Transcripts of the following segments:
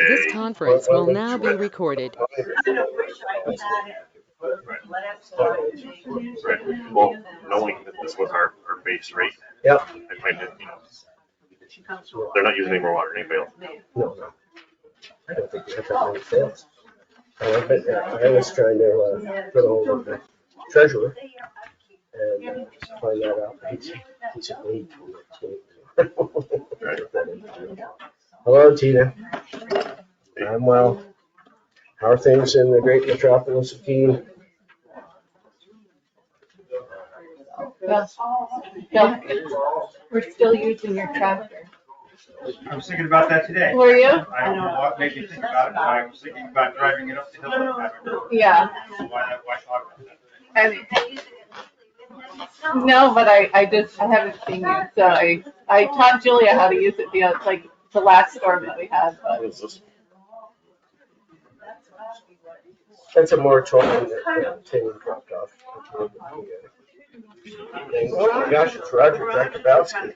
This conference will now be recorded. Right. Well, knowing that this was our base rate, Yep. I find it, they're not using any more water than anybody else. No. I don't think we have that many sales. I was trying to get a hold of the treasurer and find that out. He said, wait. Hello, Tina. I'm well. How are things in the great metropolis of Keene? Yeah. We're still using your tractor. I was thinking about that today. Were you? I don't know what made me think about it, but I was thinking about driving it up the hill. Yeah. So why talk about that? I mean, no, but I haven't seen you, so I taught Julia how to use it the last storm that we had. But. What is this? That's a moratorium that Tammy dropped off. Oh my gosh, it's Roger Jakubowski.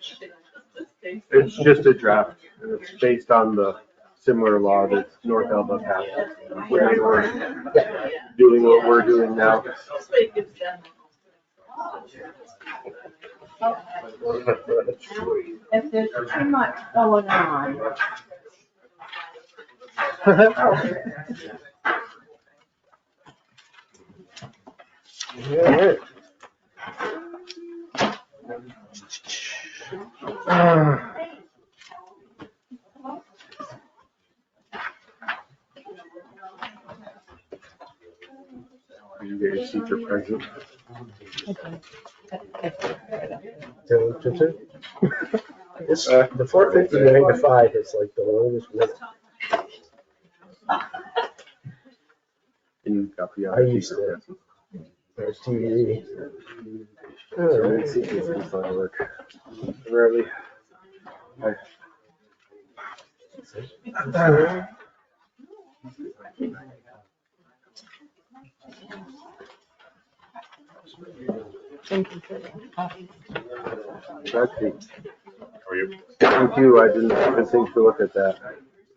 It's just a draft. It's based on the similar law that North Elba passed. We're doing what we're doing now. If there's too much going on. Yeah, Are you guys teacher present? This, the 4:59 to 5 is like the longest minute. Can you copy out? I used to. There's TV. All right. Work. Rarely. Okay. How are you? Thank you. I didn't even think to look at that.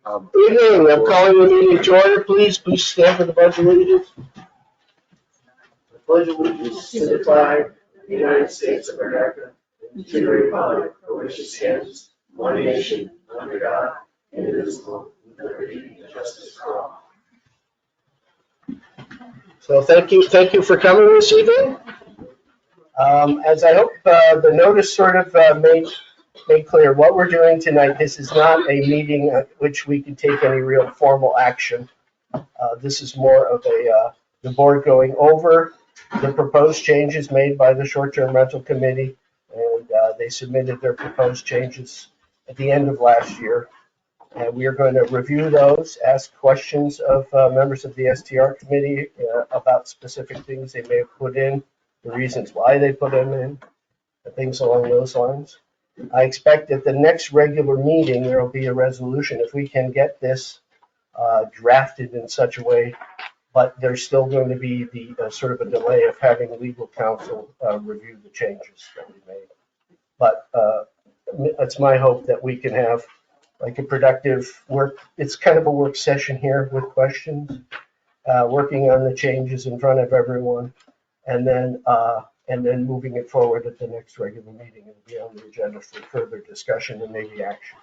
Evening, I'm calling the meeting to order. Please stand for the pledge of allegiance. I pledge allegiance to the flag of the United States of America and to the republic for which it stands, one nation, under God, indivisible, with liberty and justice for all. So thank you for coming this evening. As I hope the notice sort of made clear, what we're doing tonight, this is not a meeting at which we can take any real formal action. This is more of the board going over the proposed changes made by the short-term rental committee, and they submitted their proposed changes at the end of last year. And we are going to review those, ask questions of members of the STR committee about specific things they may have put in, the reasons why they put them in, and things along those lines. I expect at the next regular meeting, there will be a resolution if we can get this drafted in such a way, but there's still going to be the sort of a delay of having legal counsel review the changes that we made. But it's my hope that we can have like a productive work. It's kind of a work session here with questions, working on the changes in front of everyone, and then moving it forward at the next regular meeting. It'll be on the agenda for further discussion and maybe action.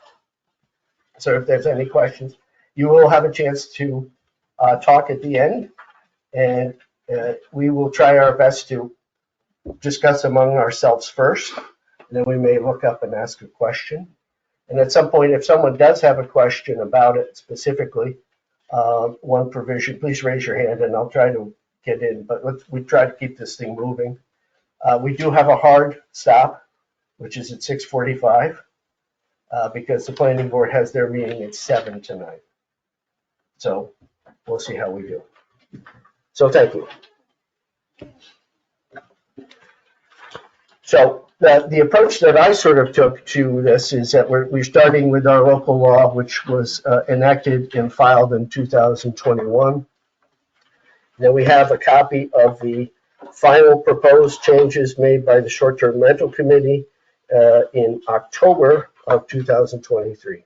So if there's any questions, you will have a chance to talk at the end, and we will try our best to discuss among ourselves first, and then we may look up and ask a question. And at some point, if someone does have a question about it specifically, one provision, please raise your hand and I'll try to get in, but we try to keep this thing moving. We do have a hard stop, which is at 6:45, because the planning board has their meeting at 7 tonight. So we'll see how we do. So thank you. So the approach that I sort of took to this is that we're starting with our local law, which was enacted and filed in 2021. Then we have a copy of the final proposed changes made by the short-term rental committee in October of 2023.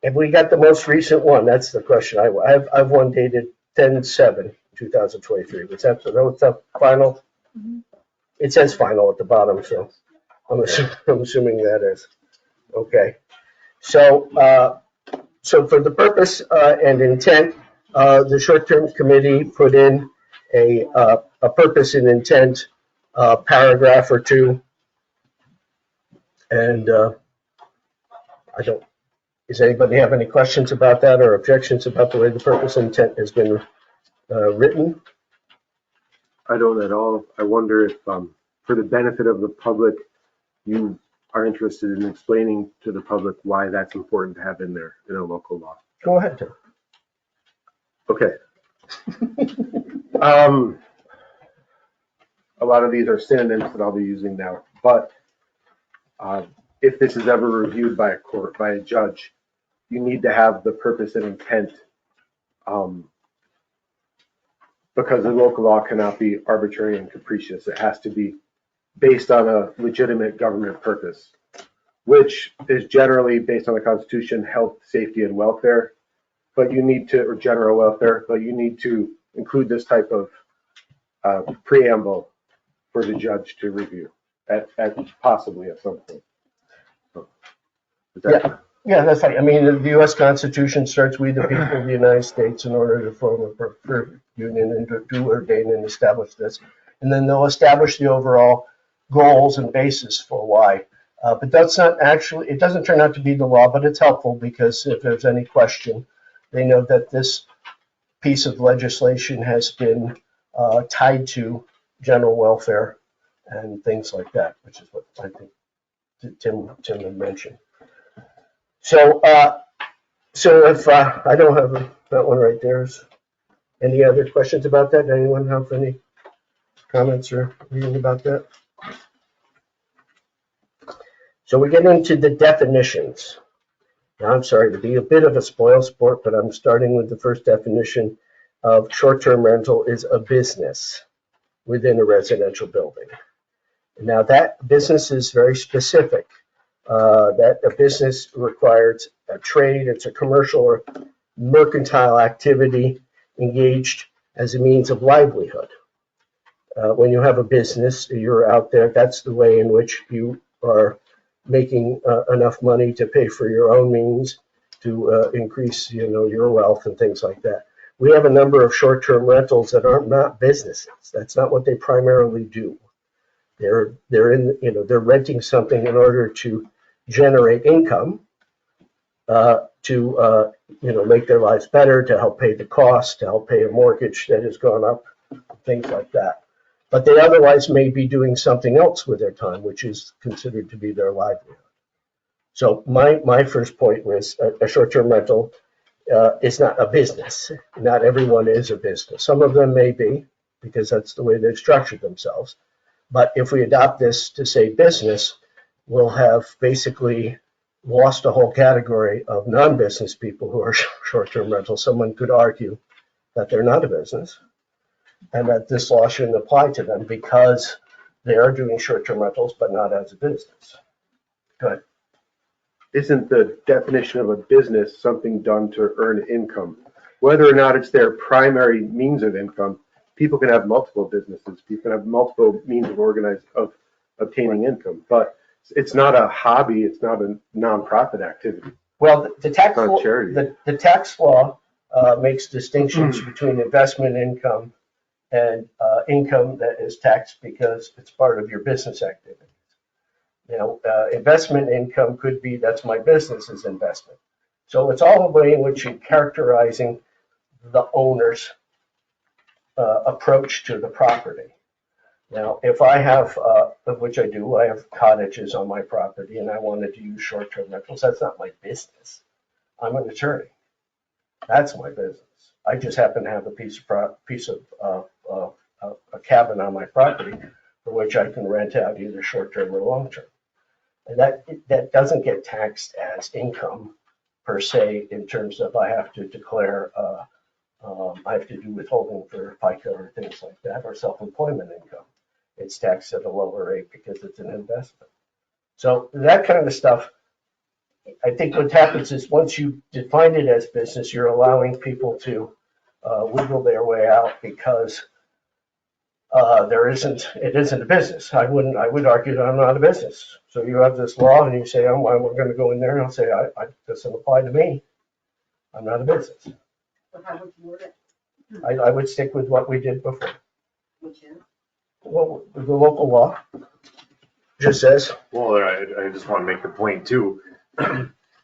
Have we got the most recent one? That's the question. I've one dated 10/7/2023. Was that the final? It says final at the bottom, so I'm assuming that is. Okay. So, so for the purpose and intent, the short-term committee put in a purpose and intent paragraph or two. And does anybody have any questions about that or objections about the way the purpose and intent has been written? I don't at all. I wonder if, for the benefit of the public, you are interested in explaining to the public why that's important to have in there in a local law. Go ahead, Tim. Okay. A lot of these are synonyms that I'll be using now, but if this is ever reviewed by a court, by a judge, you need to have the purpose and intent, because the local law cannot be arbitrary and capricious. It has to be based on a legitimate government purpose, which is generally based on the Constitution, health, safety, and welfare. But you need to, or general welfare, but you need to include this type of preamble for the judge to review at possibly at some point. Yeah, that's right. I mean, the U.S. Constitution starts, "We, the people of the United States, in order to form a preferred union and to do, ordain, and establish this." And then they'll establish the overall goals and basis for why. But that's not actually, it doesn't turn out to be the law, but it's helpful because if there's any question, they know that this piece of legislation has been tied to general welfare and things like that, which is what I think Tim had mentioned. So, so if I don't have that one right there. Any other questions about that? Anyone have any comments or reading about that? So we get into the definitions. Now, I'm sorry to be a bit of a spoil sport, but I'm starting with the first definition of short-term rental is a business within a residential building. Now that business is very specific. That a business requires a trade, it's a commercial or mercantile activity engaged as a means of livelihood. When you have a business, you're out there, that's the way in which you are making enough money to pay for your own means, to increase, your wealth and things like that. We have a number of short-term rentals that are not businesses. That's not what they primarily do. They're renting something in order to generate income, to make their lives better, to help pay the cost, to help pay a mortgage that has gone up, things like that. But they otherwise may be doing something else with their time, which is considered to be their livelihood. So my first point was a short-term rental is not a business. Not everyone is a business. Some of them may be, because that's the way they've structured themselves. But if we adopt this to say business, we'll have basically lost a whole category of non-business people who are short-term rentals. Someone could argue that they're not a business and that this law shouldn't apply to them because they are doing short-term rentals, but not as a business. Go ahead. Isn't the definition of a business something done to earn income? Whether or not it's their primary means of income, people can have multiple businesses. People can have multiple means of obtaining income, but it's not a hobby. It's not a nonprofit activity. Well, the tax Not law, charity. the tax law makes distinctions between investment income and income that is taxed because it's part of your business activity. Investment income could be, that's my business is investment. So it's all the way in which you're characterizing the owner's approach to the property. Now, if I have, which I do, I have cottages on my property and I wanted to use short-term rentals, that's not my business. I'm an attorney. That's my business. I just happen to have a piece of a cabin on my property for which I can rent out either short-term or long-term. And that doesn't get taxed as income per se in terms of I have to declare, I have to do withholding for FICA or things like that, or self-employment income. It's taxed at a lower rate because it's an investment. So that kind of stuff I think what happens is once you define it as business, you're allowing people to wiggle their way out because it isn't a business. I would argue that I'm not a business. So you have this law and you say, we're going to go in there and I'll say, it doesn't apply to me. I'm not a business. But how would you word it? I would stick with what we did before. Which is? Well, the local law just says, Well, I just want to make the point too,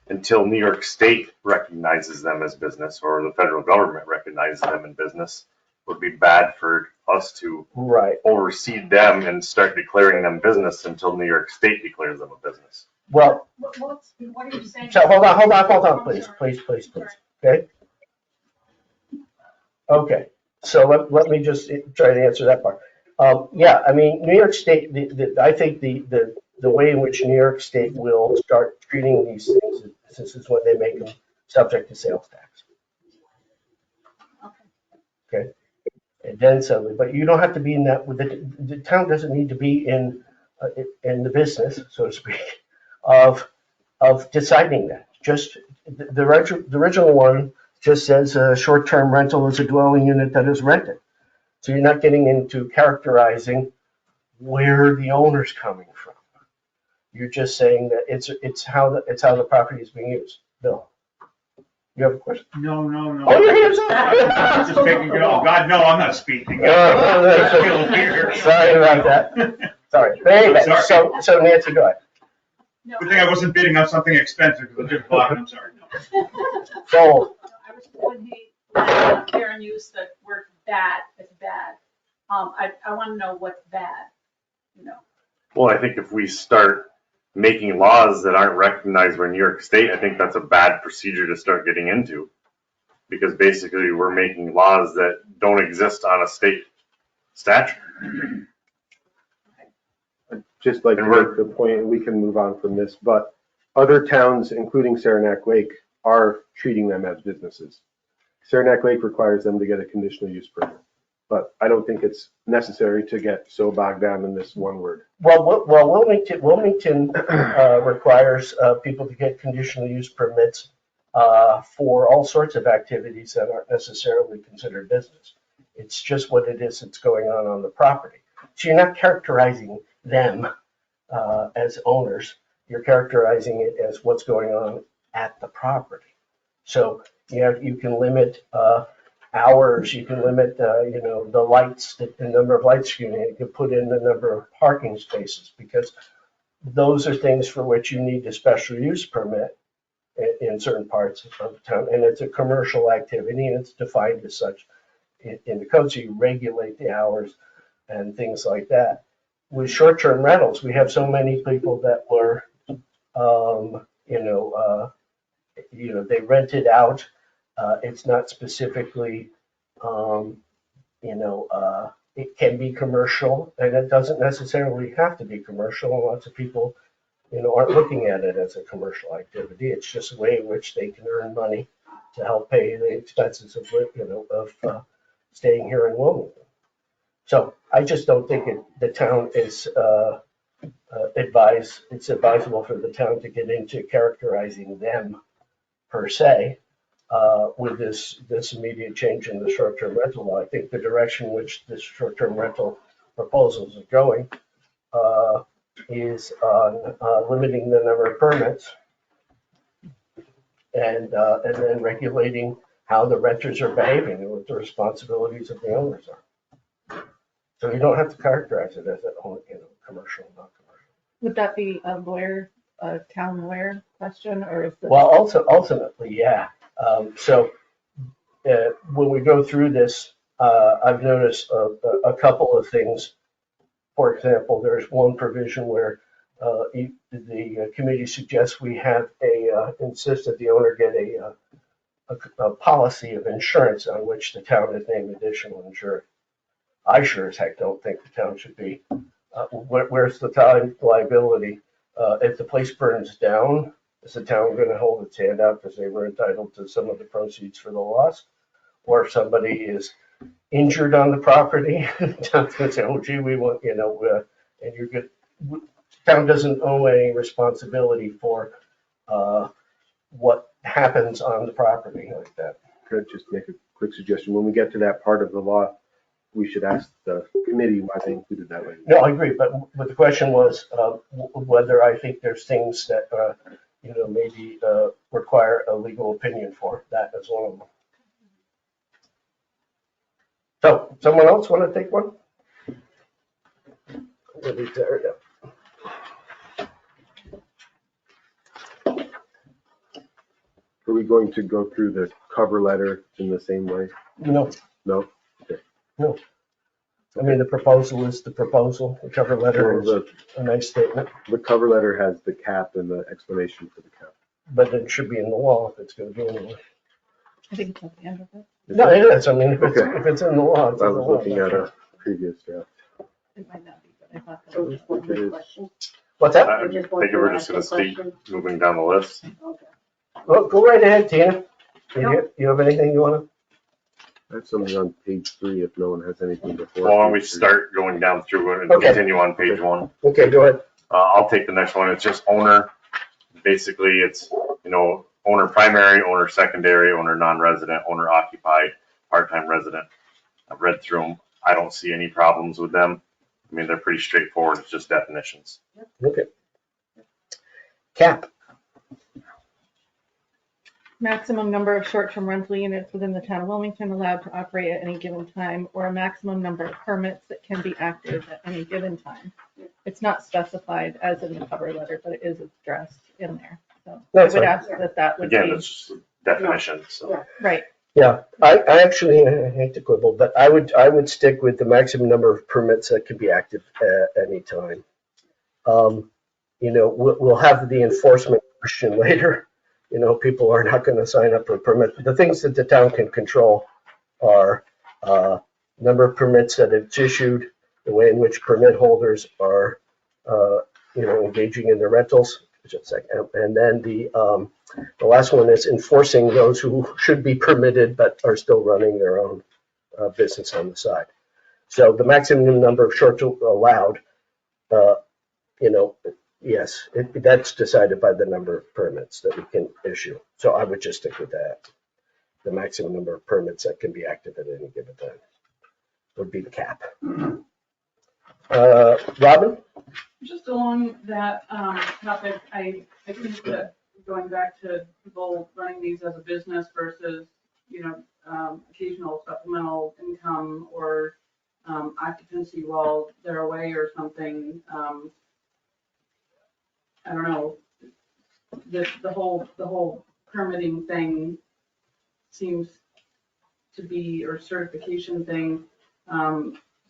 until New York State recognizes them as business or the federal government recognizes them in business, it would be bad for us to right. oversee them and start declaring them business until New York State declares them a business. Well, What are you saying? so hold on, please. Okay? Okay, so let me just try to answer that part. Yeah, I mean, New York State, I think the way in which New York State will start treating these things as businesses when they make them subject to sales tax. Okay? And then suddenly, but you don't have to be in that, the town doesn't need to be in the business, so to speak, of deciding that. Just, the original one just says a short-term rental is a dwelling unit that is rented. So you're not getting into characterizing where the owner's coming from. You're just saying that it's how the property is being used. Bill, you have a question? No. Oh, your hands up. I'm just taking it all. God, no, I'm not speaking. Sorry about that. Sorry. But anyway, so Nancy, go ahead. Good thing I wasn't bidding on something expensive because I did block it. I'm sorry. So, When Karen used the word bad, it's bad. I want to know what's bad, you know. Well, I think if we start making laws that aren't recognized by New York State, I think that's a bad procedure to start getting into. Because basically we're making laws that don't exist on a state statute. Just like to make the point, and we can move on from this, but other towns, including Saranac Lake, are treating them as businesses. Saranac Lake requires them to get a conditional use permit, but I don't think it's necessary to get so bogged down in this one word. well, Wilmington requires people to get conditional use permits for all sorts of activities that aren't necessarily considered business. It's just what it is that's going on the property. So you're not characterizing them as owners. You're characterizing it as what's going on at the property. So you can limit hours, you can limit the lights, the number of lights you need. You can put in the number of parking spaces because those are things for which you need a special use permit in certain parts of the town, and it's a commercial activity and it's defined as such in the code. So you regulate the hours and things like that. With short-term rentals, we have so many people that were, they rent it out. It's not specifically, it can be commercial, and it doesn't necessarily have to be commercial. Lots of people, aren't looking at it as a commercial activity. It's just a way in which they can earn money to help pay the expenses of staying here in Wilmington. So I just don't think the town is it's advisable for the town to get into characterizing them per se with this immediate change in the short-term rental law. I think the direction which this short-term rental proposals are going is on limiting the number of permits and then regulating how the renters are behaving and what the responsibilities of the owners are. So you don't have to characterize it as commercial, not commercial. Would that be a town lawyer question, or is Well, also ultimately, yeah. So when we go through this, I've noticed a couple of things. For example, there's one provision where the committee suggests we have insist that the owner get a policy of insurance on which the town has named additional insurance. I sure as heck don't think the town should be. Where's the town liability? If the place burns down, is the town going to hold its hand out because they were entitled to some of the proceeds for the loss? Or if somebody is injured on the property, the town's going to say, oh, gee, we want, and you're good. Town doesn't owe any responsibility for what happens on the property like that. Could I just make a quick suggestion? When we get to that part of the law, we should ask the committee why they included that language. No, I agree, but the question was whether I think there's things that, maybe require a legal opinion for. That as one of them. So, someone else want to take one? Maybe there, yeah. Are we going to go through the cover letter in the same way? No, No? I mean, the proposal is the proposal. The cover letter Well, is a nice statement, the cover letter has the cap and the explanation for the cap. but it should be in the law if it's going to be anyway. I think it's at the end of it. No, it is. I mean, Okay. if it's in the law, it's I in the was law. looking at a previous draft. It might not be, but I thought that So was. just one It more is. question. What's that? I think we're just gonna keep moving down the list. Okay. Well, go right ahead, Tina. You have anything you want I have something on page 3 if no one has anything before. Well, why don't we page 3. start going down through it and Okay. continue on page 1. to? Okay, go ahead. I'll take the next one. It's just owner. Basically, it's, owner primary, owner secondary, owner non-resident, owner occupied, part-time resident. I've read through them. I don't see any problems with them. I mean, they're pretty straightforward. It's just definitions. Okay. Cap. Maximum number of short-term rental units within the town of Wilmington allowed to operate at any given time, or a maximum number of permits that can be active at any given time. It's not specified as in the cover letter, but it is addressed in there. So I That's would fine. ask that would Again, be, it's just definitions. So. right, Yeah, I actually I hate to quibble, but I would stick with the maximum number of permits that can be active at any time. We'll have the enforcement question later. People are not going to sign up for a permit. The things that the town can control are number of permits that it's issued, the way in which permit holders are, engaging in their rentals. Just a second. And then the last one is enforcing those who should be permitted but are still running their own business on the side. So the maximum number of short allowed, yes, that's decided by the number of permits that we can issue. So I would just stick with that. The maximum number of permits that can be active at any given time would be the cap. Robin? Just along that topic, I think that going back to people running these as a business versus, occasional supplemental income or occupancy while they're away or something, I don't know, the whole permitting thing seems to be, or certification thing,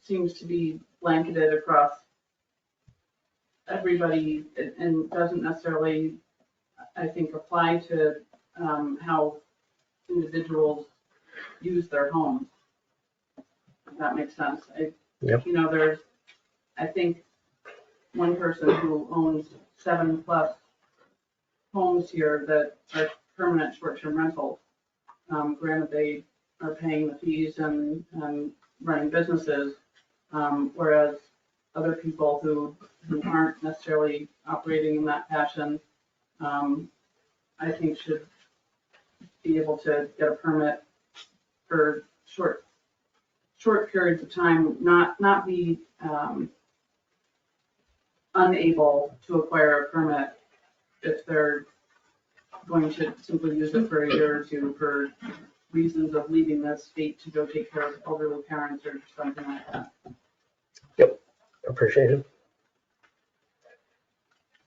seems to be blanketed across everybody and doesn't necessarily, I think, apply to how individuals use their homes. If that makes sense. Yep. There's, I think, one person who owns 7+ homes here that are permanent short-term rentals. Granted, they are paying the fees and running businesses, whereas other people who aren't necessarily operating in that fashion, I think should be able to get a permit for short periods of time, not be unable to acquire a permit if they're going to simply use it for a year or two for reasons of leaving the state to go take care of elderly parents or something like that. Appreciate it.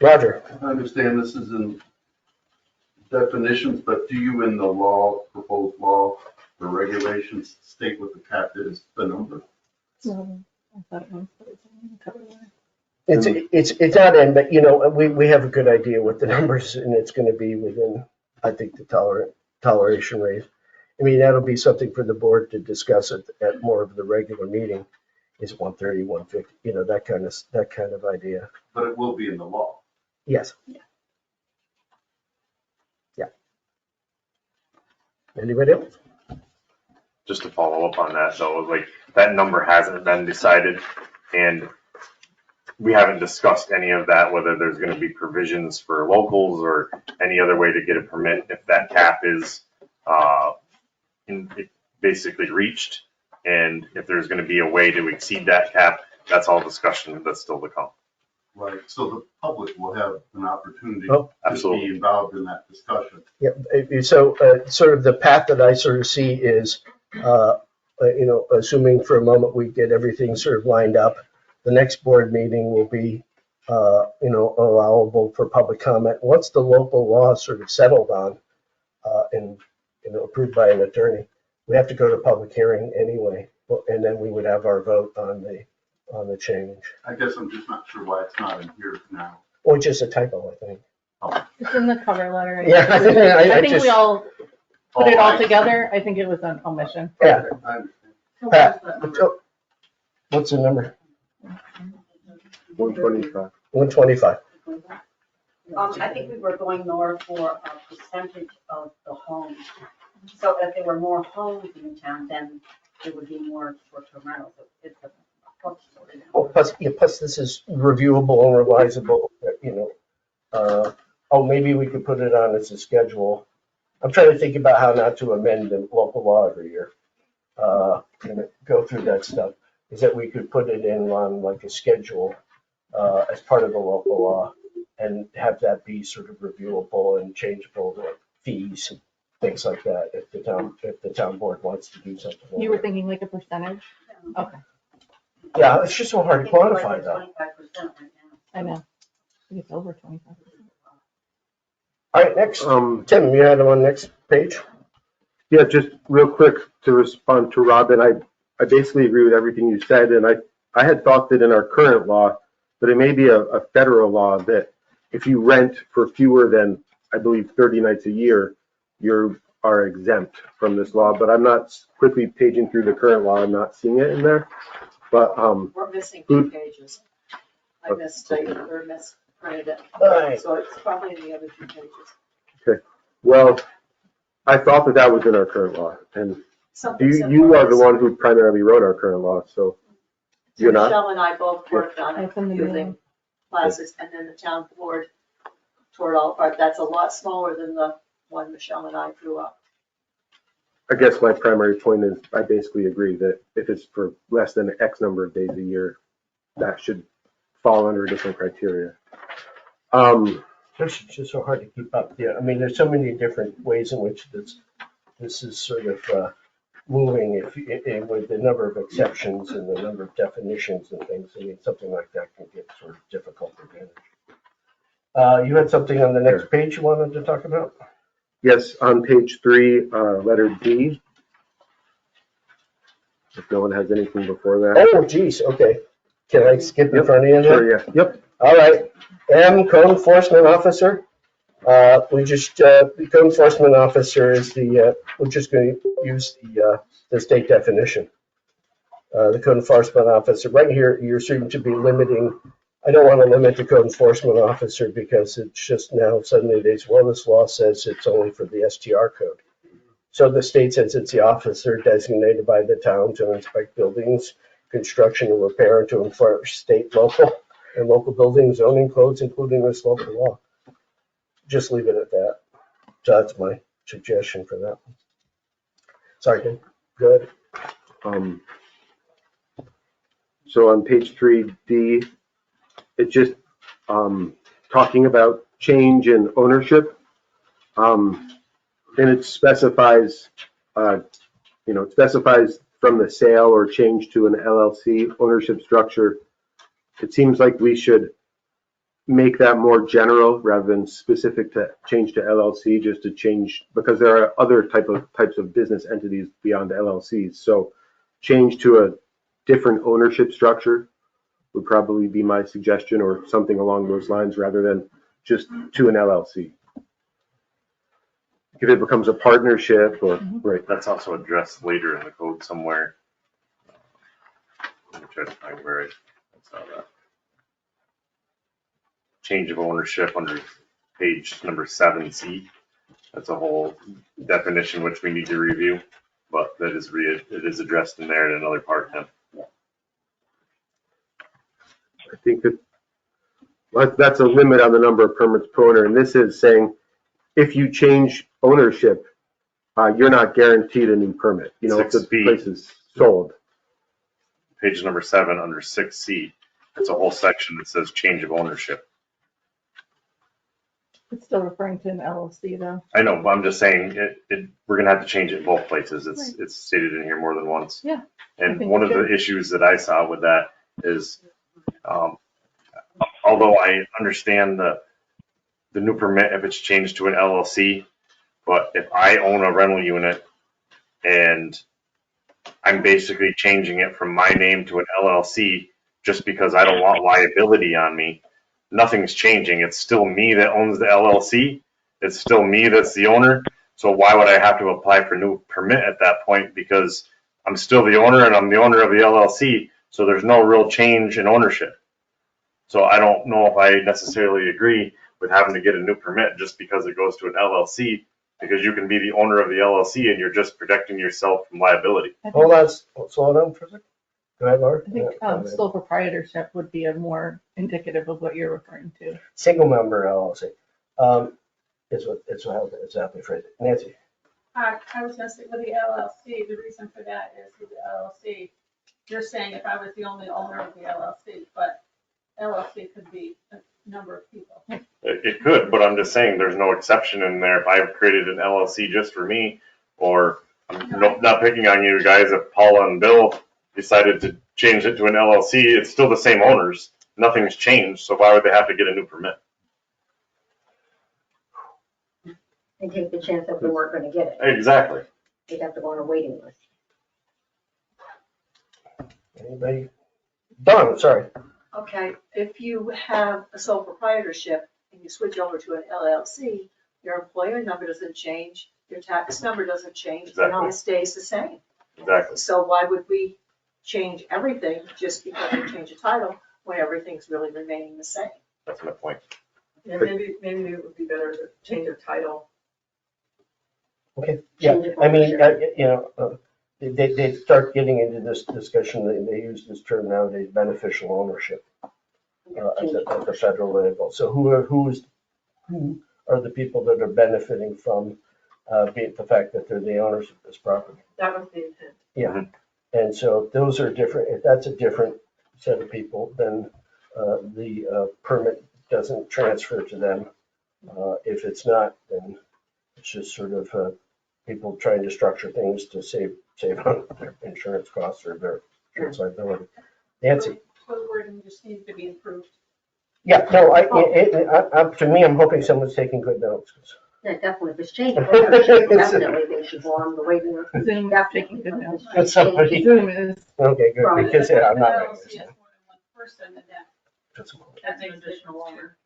Roger? I understand this is in definitions, but do you in the law, proposed law, the regulations state what the cap is, the number? so I thought it was, but it's in the cover letter. It's not in, but we have a good idea what the numbers, and it's going to be within, I think, the toleration rate. I mean, that'll be something for the board to discuss at more of the regular meeting. Is 130, 150, that kind of idea. But it will be in the law. Yes. Yeah. Anybody else? Just to follow up on that though, like that number hasn't been decided and we haven't discussed any of that, whether there's gonna be provisions for locals or any other way to get a permit if that cap is, basically reached. And if there's gonna be a way to exceed that cap, that's all discussion that's still to come. Right, so the public will have an opportunity Oh, to absolutely. be involved in that discussion. Yeah, so sort of the path that I sort of see is, assuming for a moment we get everything sort of lined up, the next board meeting will be, allowable for public comment. Once the local law is sort of settled on and, approved by an attorney, we have to go to public hearing anyway, and then we would have our vote on the change. I guess I'm just not sure why it's not in here now. Or just a typo, I think. It's in the cover letter. Yeah, I think just- we all put it Oh, all I- together. I think it was an omission. Yeah. I understand. So Pat, where's that number? so- what's the number? 125. 125. I think we were going more for a percentage of the homes. So if there were more homes in the town, then there would be more short-term rentals. It's a fluctuating. Well, plus this is reviewable and revisable, maybe we could put it on as a schedule. I'm trying to think about how not to amend the local law every year. And go through that stuff, is that we could put it in on like a schedule as part of the local law and have that be sort of reviewable and changeable, like fees, and things like that, if the town board wants to do something. You were thinking like a percentage? Okay, Yeah, it's just so hard to quantify that. 25% right now. I know. I think it's over 25%. All right, next, Um, Tim, you had them on next page? Yeah, just real quick to respond to Robin, I basically agree with everything you said, and I had thought that in our current law, that it may be a federal law that if you rent for fewer than, I believe, 30 nights a year, you are exempt from this law, but I'm not quickly paging through the current law, I'm not seeing it in there. But, We're missing Who- 2 pages. I mistyped or misprinted it. All right. So it's probably in the other 2 pages. well, I thought that was in our current law, and Something you similar are the is- one who primarily wrote our current law, so you're not? Michelle and I both worked on it That's in the using middle. classes, and then the town board tore it all apart. That's a lot smaller than the one Michelle and I drew up. I guess my primary point is I basically agree that if it's for less than X number of days a year, that should fall under a different criteria. It's just so hard to keep up. Yeah, I mean, there's so many different ways in which this is sort of moving with the number of exceptions and the number of definitions and things. I mean, something like that can get sort of difficult to manage. You had something on the next page you wanted to talk about? Yes, on page 3, letter D. If no one has anything before that. Oh, geez, okay. Can I skip in front of you? then? Sure, yeah, yep. All right, M, code enforcement officer. The code enforcement officer is we're just going to use the state definition. The code enforcement officer, right here, you're seeming to be limiting, I don't want to limit the code enforcement officer because it's just now suddenly this law says it's only for the STR code. So the state says it's the officer designated by the town to inspect buildings, construction and repair, and to enforce state, local, and local building zoning codes, including this local law. Just leave it at that. So that's my suggestion for that one. Sorry, Tim. Good. So on page 3D, it's just talking about change in ownership. And it specifies, it specifies from the sale or change to an LLC ownership structure. It seems like we should make that more general rather than specific to change to LLC, just to change, because there are other types of business entities beyond LLCs. So change to a different ownership structure would probably be my suggestion, or something along those lines, rather than just to an LLC. If it becomes a partnership or, right. That's also addressed later in the code somewhere. Let me try to find where I saw that. Change of ownership under page number 7C. That's a whole definition which we need to review, but that is it is addressed in there in another part now. I think that's a limit on the number of permits per owner, and this is saying if you change ownership, you're not guaranteed a new permit, you know, if the 6B. place is sold. Page number 7 under 6C, it's a whole section that says change of ownership. It's still referring to an LLC though. I know, but I'm just saying, we're gonna have to change it in both places. It's stated in here more than once. Yeah, I And think one we of the should. issues that I saw with that is, although I understand the new permit if it's changed to an LLC, but if I own a rental unit and I'm basically changing it from my name to an LLC just because I don't want liability on me, nothing's changing. It's still me that owns the LLC. It's still me that's the owner. So why would I have to apply for a new permit at that point? Because I'm still the owner and I'm the owner of the LLC. So there's no real change in ownership. So I don't know if I necessarily agree with having to get a new permit just because it goes to an LLC, because you can be the owner of the LLC and you're just protecting yourself from liability. Hold on, slow down for a second. Go ahead, Laura. I think sole proprietorship would be a more indicative of what you're referring to. Single member LLC, it's exactly phrased. Nancy? I was gonna say, with the LLC, the reason for that is with the LLC, you're saying if I was the only owner of the LLC, but LLC could be a number of people. It could, but I'm just saying there's no exception in there. If I've created an LLC just for me, or I'm not picking on you guys, if Paula and Bill decided to change it to an LLC, it's still the same owners. Nothing's changed, so why would they have to get a new permit? And take the chance that we weren't gonna get it. Exactly. They'd have to go on a waiting list. Anybody? Don, sorry. Okay, if you have a sole proprietorship and you switch over to an LLC, your employer number doesn't change, your tax number doesn't change, Exactly. it stays the same. Exactly. So why would we change everything just because we change a title when everything's really remaining the same? That's my point. And maybe it would be better to change a title. Okay, yeah, I mean, they start getting into this discussion, they use this term nowadays, beneficial ownership at the federal level. So who are the people that are benefiting from the fact that they're the owners of this property? That was the intent. Yeah, and so those are different, if that's a different set of people, then the permit doesn't transfer to them. If it's not, then it's just sort of people trying to structure things to save on their insurance costs or their insurance liability. Nancy? So the wording just needs to be improved. Yeah, no, to me, I'm hoping someone's taking good notes. Yeah, definitely, if it's changed ownership, definitely they should go on the waiting list. Zoom is taking good notes. But somebody, Zoom is, okay, good, because yeah, I'm not LLC making has this. more than one person, and That's- that makes it additional owner.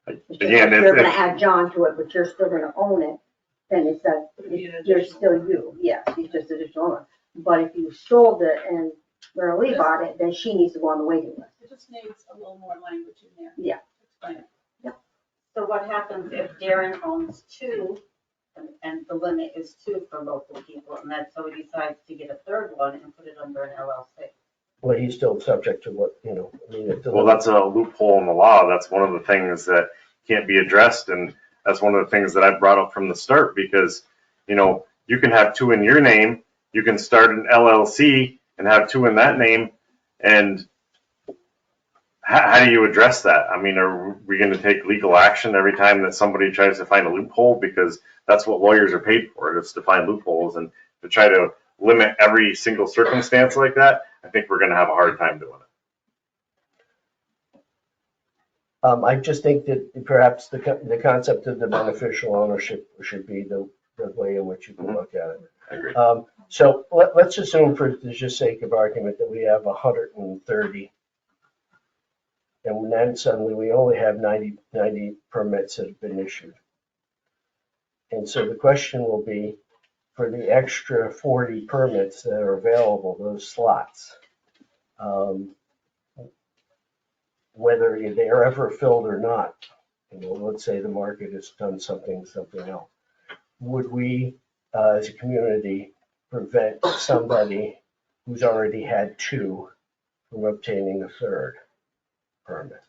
Again, If you're gonna if, add John to it, but you're still gonna own it, then it's that, you're still you, yes, he's just additional owner. But if you sold it and Marilyn bought it, then she needs to go on the waiting list. It just needs a little more language in there. Yeah. Explain it. So what happens if Darren owns two, and the limit is two for local people, and then so he decides to get a third one and put it under an LLC? Well, he's still subject to what, I mean. well, that's a loophole in the law. That's one of the things that can't be addressed. And that's one of the things that I brought up from the start, because, you can have two in your name, you can start an LLC and have two in that name. And how do you address that? I mean, are we going to take legal action every time that somebody tries to find a loophole? Because that's what lawyers are paid for, is to find loopholes, and to try to limit every single circumstance like that. I think we're going to have a hard time doing it. I just think that perhaps the concept of the beneficial ownership should be the way in which you can look at it. I agree. So let's assume, for the just sake of argument, that we have 130. And then suddenly we only have 90 permits that have been issued. And so the question will be, for the extra 40 permits that are available, those slots, whether they are ever filled or not, let's say the market has done something else, would we, as a community, prevent somebody who's already had two from obtaining a third? permit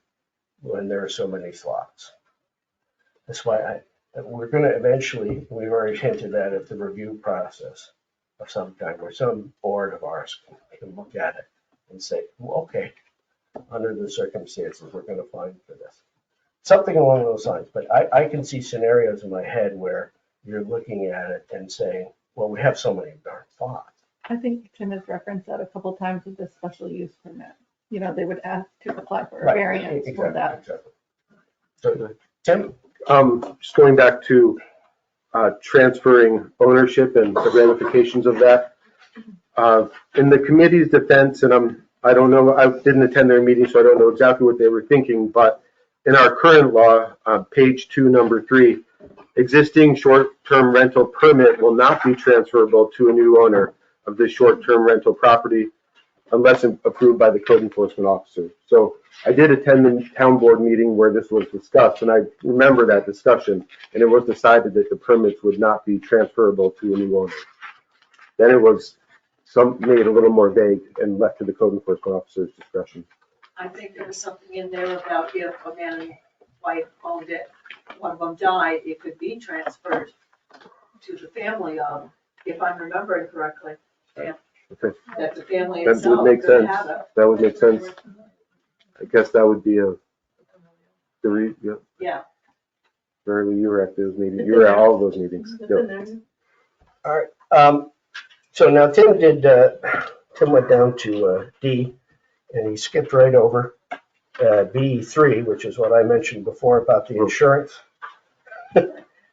when there are so many slots. That's why we're gonna eventually, we've already hinted that at the review process of some kind, where some board of ours can look at it and say, well, okay, under the circumstances, we're gonna fine for this. Something along those lines, but I can see scenarios in my head where you're looking at it and saying, well, we have so many darn slots. I think Tim has referenced that a couple times with this special use permit. You know, they would ask to apply for a Right, variance for that. exactly. So, Tim? Just going back to transferring ownership and the ramifications of that. In the committee's defense, and I don't know, I didn't attend their meeting, so I don't know exactly what they were thinking, but in our current law, page 2, number 3, existing short-term rental permit will not be transferable to a new owner of the short-term rental property unless approved by the code enforcement officer. So I did attend the town board meeting where this was discussed, and I remember that discussion, and it was decided that the permits would not be transferable to a new owner. Then it was made a little more vague and left to the code enforcement officer's discretion. I think there was something in there about if a man and wife owned it, one of them died, it could be transferred to the family of, if I'm remembering correctly. Yeah. Okay. That the family That would itself make could sense. have it. That would make sense. I guess that would be Yeah. Verily, you were at those meetings. You were at all of those meetings. Yep. All right, so now Tim went down to D, and he skipped right over B3, which is what I mentioned before about the insurance.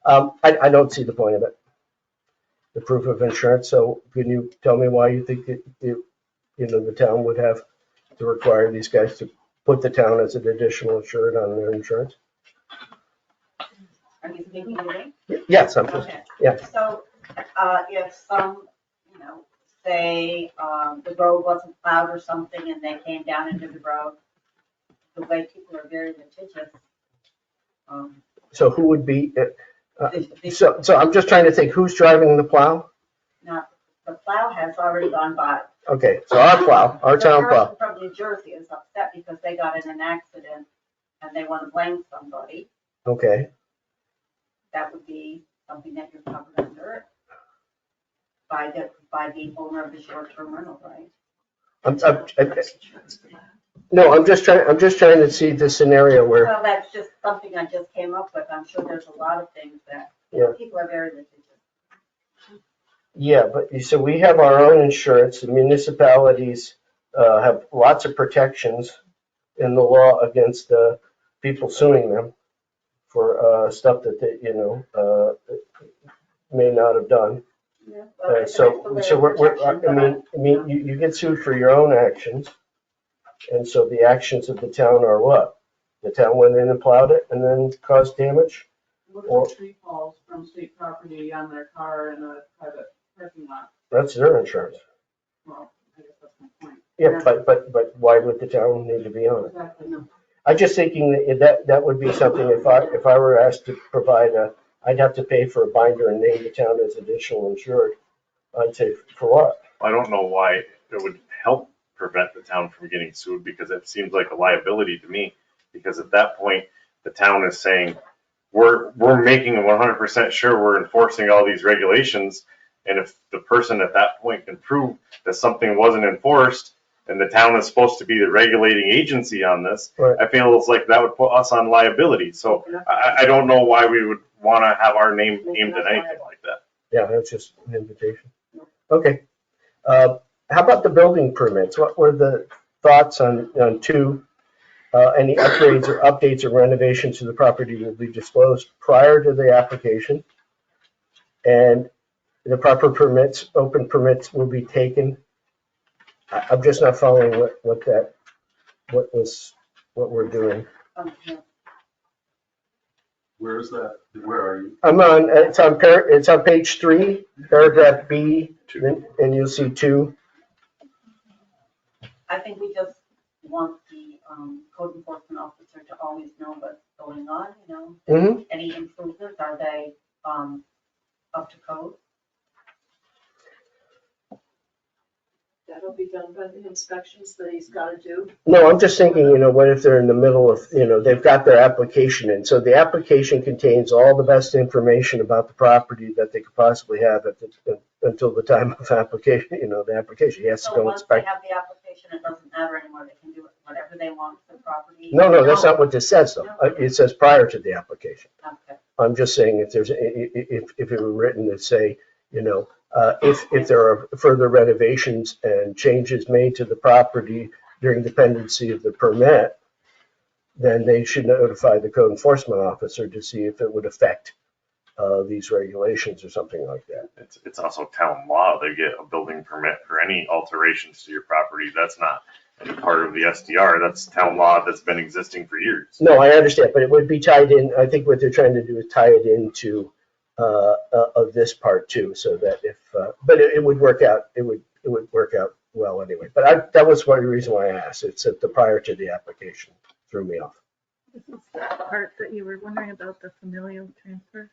I don't see the point of it, the proof of insurance, so can you tell me why you think that the town would have to require these guys to put the town as an additional insured on their insurance? Are you speaking to me? Yes, I'm just, Okay. yeah. So, if some, say, the road wasn't plowed or something and they came down into the road, the way people are very litigious. So who would be, the- so I'm just trying to think, who's driving the plow? Now, the plow has already gone by. Okay, so our plow, our town The plow. person from New Jersey is upset because they got in an accident and they want to blame somebody. Okay, That would be something that you're covered under by the owner of the short-term rental, right? no, I'm just trying to see the scenario where, Well, that's just something I just came up with. I'm sure there's a lot of things that, Yeah. people are very litigious. yeah, but so we have our own insurance. The municipalities have lots of protections in the law against people suing them for stuff that they, may not have done. Yeah. Well, that's the So way we're, protection, I mean, you get sued for your own actions. And so the actions of the town are what? The town went in and plowed it and then caused damage? What Or- if a tree falls from state property on their car in a private parking lot? That's their insurance. Well, I guess that's my point. Yeah, but why would the town need to be on it? Exactly, no. I'm just thinking that would be something if I were asked to provide I'd have to pay for a binder and name the town as additional insured. I'd say, for what? I don't know why it would help prevent the town from getting sued, because it seems like a liability to me. Because at that point, the town is saying, we're making 100% sure we're enforcing all these regulations. And if the person at that point can prove that something wasn't enforced, and the town is supposed to be the regulating agency on this, Right. I feel it's like that would put us on liability. So I don't know why we would want to have our name aimed at anything like that. Yeah, that's just an invitation. Okay. How about the building permits? What were the thoughts on 2? Any updates or renovations to the property will be disclosed prior to the application. And the proper permits, open permits will be taken. I'm just not following what we're doing. Yeah. Where is that? Where are you? It's on page 3, paragraph B, and you'll see 2. I think we just want the code enforcement officer to always know what's going on, Mm-hmm. Any improvements, are they up to code? they'll be done by the inspections that he's gotta do. No, I'm just thinking, what if they're in the middle of, they've got their application in. So the application contains all the best information about the property that they could possibly have until the time of application, the application. He has to So go once they inspect. have the application, it doesn't matter anymore, they can do whatever they want with the property. No, that's not what this says though. It says prior to the application. Okay. I'm just saying if it were written to say, if there are further renovations and changes made to the property during the pendency of the permit, then they should notify the code enforcement officer to see if it would affect these regulations or something like that. It's also town law. They get a building permit for any alterations to your property. That's not any part of the SDR. That's town law that's been existing for years. No, I understand, but it would be tied in. I think what they're trying to do is tie it into of this part too, so that but it would work out. It would work out well anyway. But that was one reason why I asked. It's at the prior to the application threw me off. This is the part that you were wondering about, the familial transfer.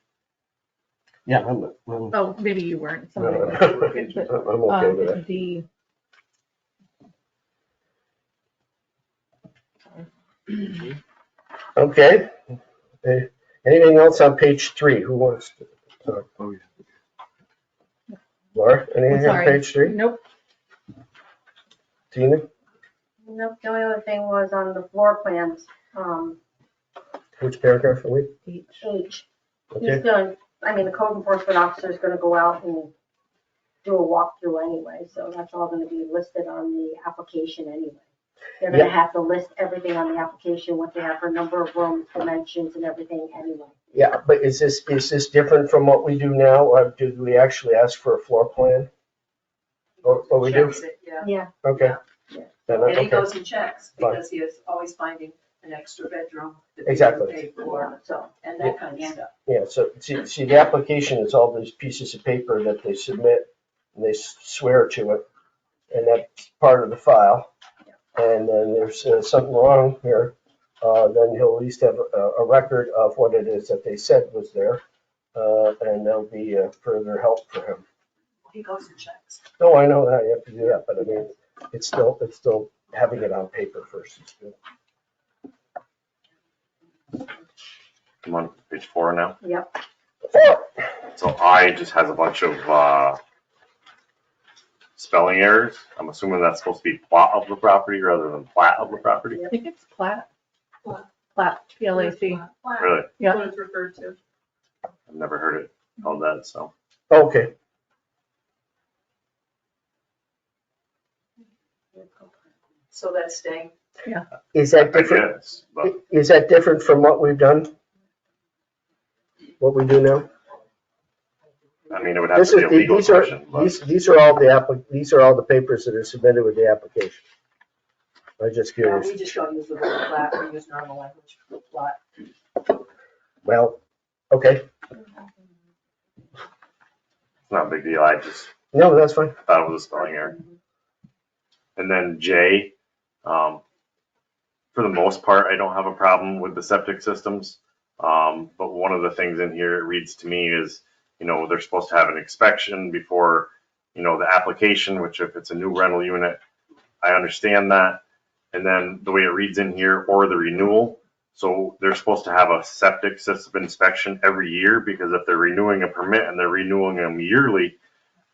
Yeah, I'm Oh, maybe you weren't. I'm Somebody okay was. with it. The Okay. Anything else on page 3? Who wants to talk? Oh, yeah. Laura, anything on sorry. page 3? Nope. Tina? Nope, the only other thing was on the floor plans, Which paragraph are we? H. He's Okay. the code enforcement officer is gonna go out and do a walkthrough anyway, so that's all gonna be listed on the application anyway. They're gonna have to list everything on the application, what they have for number of rooms, dimensions and everything anyway. Yeah, but is this different from what we do now, or do we actually ask for a floor plan? Or we do? Checks it, yeah. Yeah. Okay. Yeah. Then, And he okay. goes and checks, Fine. because he is always finding an extra bedroom that they Exactly. didn't pay for, So, and that kind of stuff. Yeah, so see, the application is all these pieces of paper that they submit, and they swear to it, and that's part of the file. And then there's something wrong here, then he'll at least have a record of what it is that they said was there, and there'll be further help for him. He goes and checks. No, I know that, you have to do that, but I mean, it's still having it on paper first. Is good. I'm on page 4 now. yep, So I just has a bunch of spelling errors. I'm assuming that's supposed to be plot of the property rather than plat of the property. I think it's plat. Plat, P-L-A-C. Really? Yeah. What it's referred to. I've never heard it called that, so. Okay, So that's staying. is that I different? guess, but Is that different from what we've done? What we do now? I mean, it would have This to be is, a legal these are, question, but these are all these are all the papers that are submitted with the application. I'm just curious. We just don't use the word plat, we use normal language for plat. Well, okay, it's not a big deal. I just no, that's fine. thought it was a spelling error. And then J, for the most part, I don't have a problem with the septic systems. But one of the things in here it reads to me is, they're supposed to have an inspection before, the application, which if it's a new rental unit, I understand that. And then the way it reads in here, or the renewal. So they're supposed to have a septic system inspection every year, because if they're renewing a permit and they're renewing them yearly,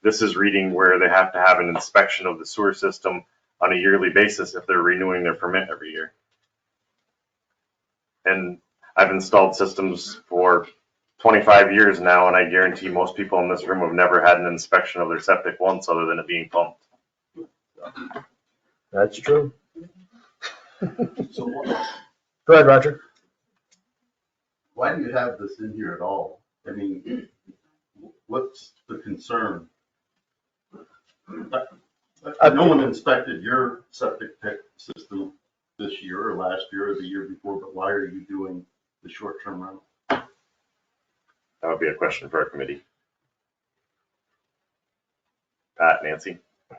this is reading where they have to have an inspection of the sewer system on a yearly basis if they're renewing their permit every year. And I've installed systems for 25 years now, and I guarantee most people in this room have never had an inspection of their septic once other than it being pumped. That's true. So Go ahead, Roger. why do you have this in here at all? I mean, what's the concern? No one inspected your septic tank system this year or last year or the year before, but why are you doing the short-term rental? That would be a question for our committee. Pat, Nancy? I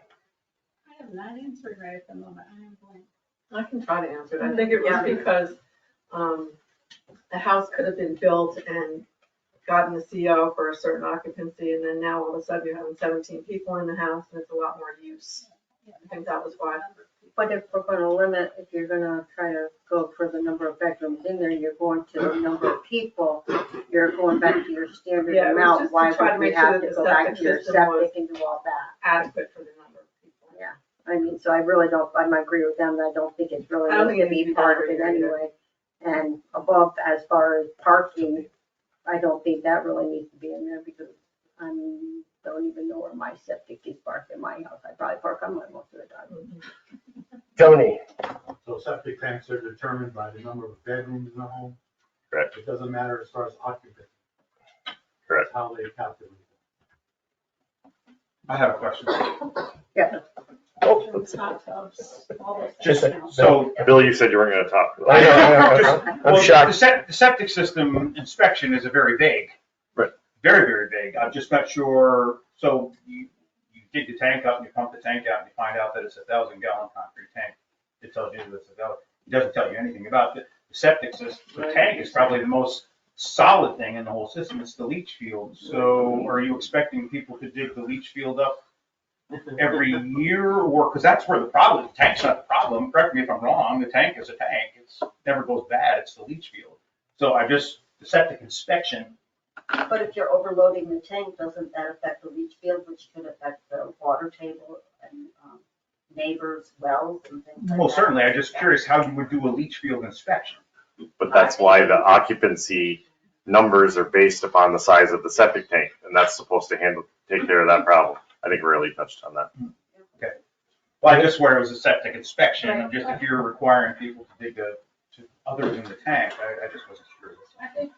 am not answering right at the moment, I am blank. I can try to answer it. I think it was because, the house could have been built and gotten the CO for a certain occupancy, and then now all of a sudden you're having 17 people in the house, and it's a lot more use. I think that was why. But if we're gonna limit, if you're gonna try to go for the number of bedrooms in there, you're going to the number of people, you're going back to your standard Yeah, it was amount, just to why try to would we make sure have that to the go back septic to your system was septic and do all that? Adequate for the number of people. Yeah, I mean, so I really don't, I might agree with them, that I don't think it really I don't needs to think it needs be to be part of it done either. anyway. And above, as far as parking, I don't think that really needs to be in there because I don't even know where my septic is parked in my house. I probably park on mine most of the time. Tony, So septic tanks are determined by the number of bedrooms in the home? Correct. It doesn't matter as far as occupancy? Correct. That's how they calculate it. I have a question. Hot tubs, all those Just things a- now. So, Bill, you said you weren't gonna talk. I know, I'm well, shocked. the septic system inspection is a very vague. Right. Very, very vague. I'm just not sure, so you dig the tank up and you pump the tank out and you find out that it's 1,000-gallon concrete tank. It tells you that it's 1,000, it doesn't tell you anything about it. The septic system, the tank is probably the most solid thing in the whole system, it's the leach field. So are you expecting people to dig the leach field up every year, or, because that's where the problem, the tank's not the problem, correct me if I'm wrong, the tank is a tank, it's never goes bad, it's the leach field. So the septic inspection, But if you're overloading the tank, doesn't that affect the leach field, which could affect the water table and neighbors' wells and things like that? well, certainly, I'm just curious how you would do a leach field inspection. But that's why the occupancy numbers are based upon the size of the septic tank, and that's supposed to take care of that problem. I think Riley touched on that. Well, I just where it was a septic inspection, and just if you're requiring people to dig other than the tank, I just wasn't sure. I think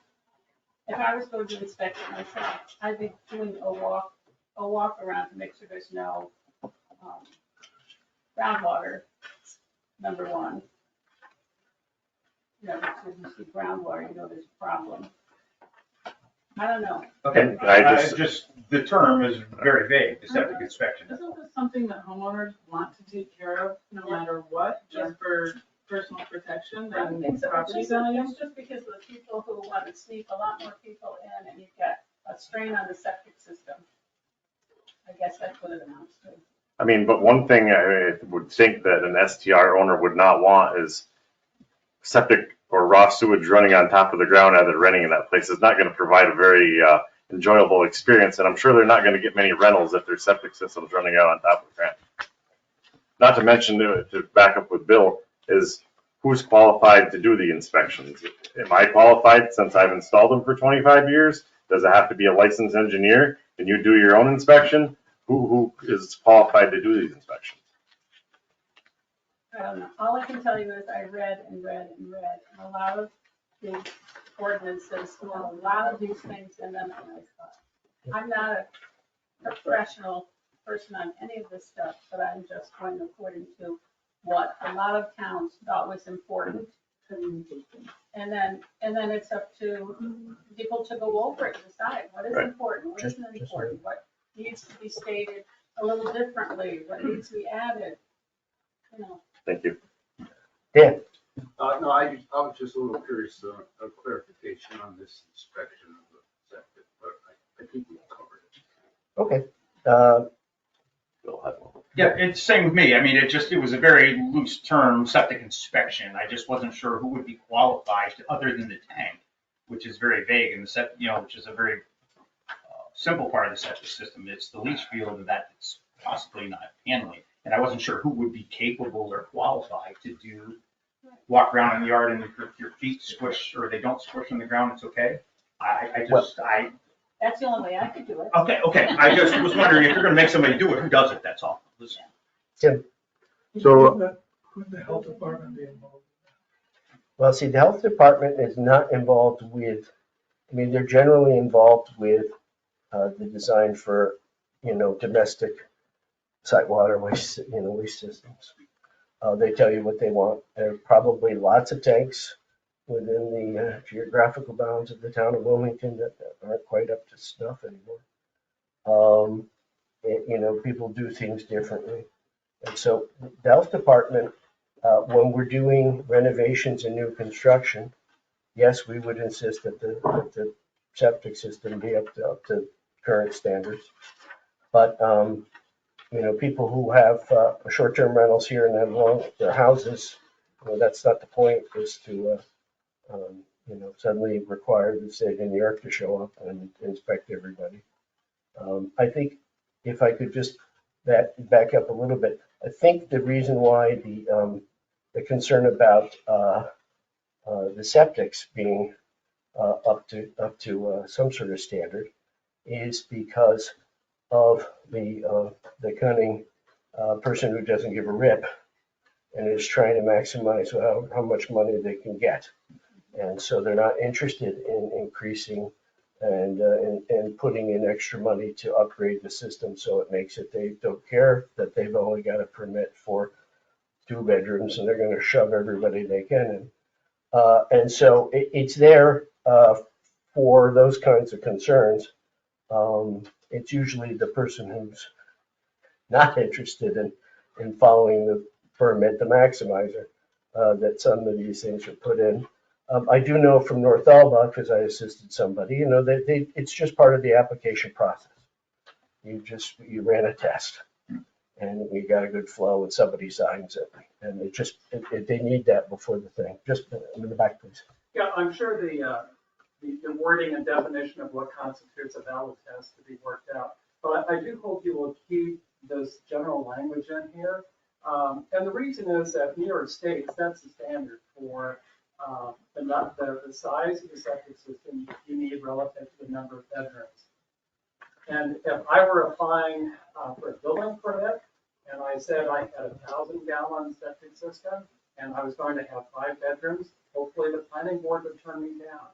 if I was going to inspect it myself, I'd be doing a walk around to make sure there's no groundwater, number one. You know, if you see groundwater, you know there's a problem. I don't know. Okay, And I just, the term is very vague, the septic inspection. Isn't this something that homeowners want to take care of no matter what, just for personal protection I don't and think so. property It's value? just because of the people who want to sneak a lot more people in and you get a strain on the septic system. I guess that's what it amounts to. I mean, but one thing I would think that an STR owner would not want is septic or raw sewage running on top of the ground as they're renting in that place. Is not gonna provide a very enjoyable experience, and I'm sure they're not gonna get many rentals if their septic system's running out on top of the ground. Not to mention, to back up with Bill, is who's qualified to do the inspections? Am I qualified since I've installed them for 25 years? Does it have to be a licensed engineer? Can you do your own inspection? Who is qualified to do these inspections? I don't know. All I can tell you is I read and read and read, and a lot of these ordinances, you know, a lot of these things in them, and I thought, I'm not a professional person on any of this stuff, but I'm just going according to what a lot of towns thought was important. And then it's up to people to go over it and decide what is Right. important, what isn't important, what needs to be stated a little differently, what needs to be added, you know. Thank you. Dan, No, I was just a little curious, a clarification on this inspection of the septic, but I think we covered it. okay. Bill had one. Yeah, it's same with me. I mean, it was a very loose term, septic inspection. I just wasn't sure who would be qualified other than the tank, which is very vague, and which is a very simple part of the septic system. It's the leach field that's possibly not handling. And I wasn't sure who would be capable or qualified to walk around in the yard and if your feet squish or they don't squish on the ground, it's okay. That's the only way I could do it. Okay. I just was wondering if you're gonna make somebody do it, who does it, that's all. Tim, So, Could the health department be involved? well, see, the health department is not involved with, I mean, they're generally involved with the design for, domestic site water waste, waste systems. They tell you what they want. There are probably lots of tanks within the geographical bounds of the town of Wilmington that aren't quite up to snuff anymore. People do things differently. And so the health department, when we're doing renovations and new construction, yes, we would insist that the septic system be up to current standards. But people who have short-term rentals here and then long, their houses, that's not the point, is to, suddenly require the state of New York to show up and inspect everybody. I think if I could just back up a little bit, I think the reason why the concern about the septics being up to some sort of standard is because of the cunning person who doesn't give a rip and is trying to maximize how much money they can get. And so they're not interested in increasing and putting in extra money to upgrade the system so it makes it, they don't care that they've only got a permit for 2 bedrooms and they're going to shove everybody they can in. And so it's there for those kinds of concerns. It's usually the person who's not interested in following the permit, the maximizer, that some of these things are put in. I do know from North Alba, because I assisted somebody, it's just part of the application process. You ran a test and you got a good flow and somebody signs it. And they need that before the thing. Just in the back, please. Yeah, I'm sure the wording and definition of what constitutes a valid test to be worked out. But I do hope you will keep this general language in here. And the reason is that New York State sets the standard for the size of the septic system you need relative to the number of bedrooms. And if I were applying for a building permit and I said I had a 1,000-gallon septic system and I was going to have 5 bedrooms, hopefully the planning board would turn me down.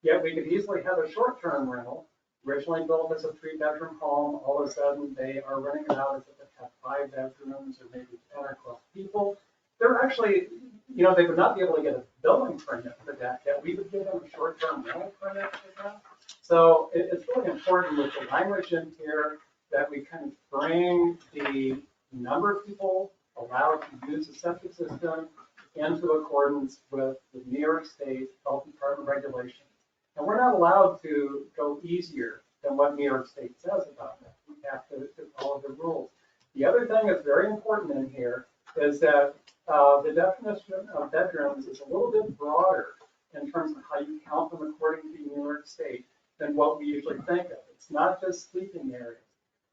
Yet we could easily have a short-term rental, originally built as a 3-bedroom home. All of a sudden they are renting it out as if it had 5 bedrooms or maybe 10 or 12 people. They're actually, they would not be able to get a building permit for that, yet we would give them a short-term rental permit for that. So it's really important with the language in here that we kind of bring the number of people allowed to use the septic system into accordance with the New York State Health Department regulations. And we're not allowed to go easier than what New York State says about that. We have to follow the rules. The other thing that's very important in here is that the definition of bedrooms is a little bit broader in terms of how you count them according to New York State than what we usually think of. It's not just sleeping areas.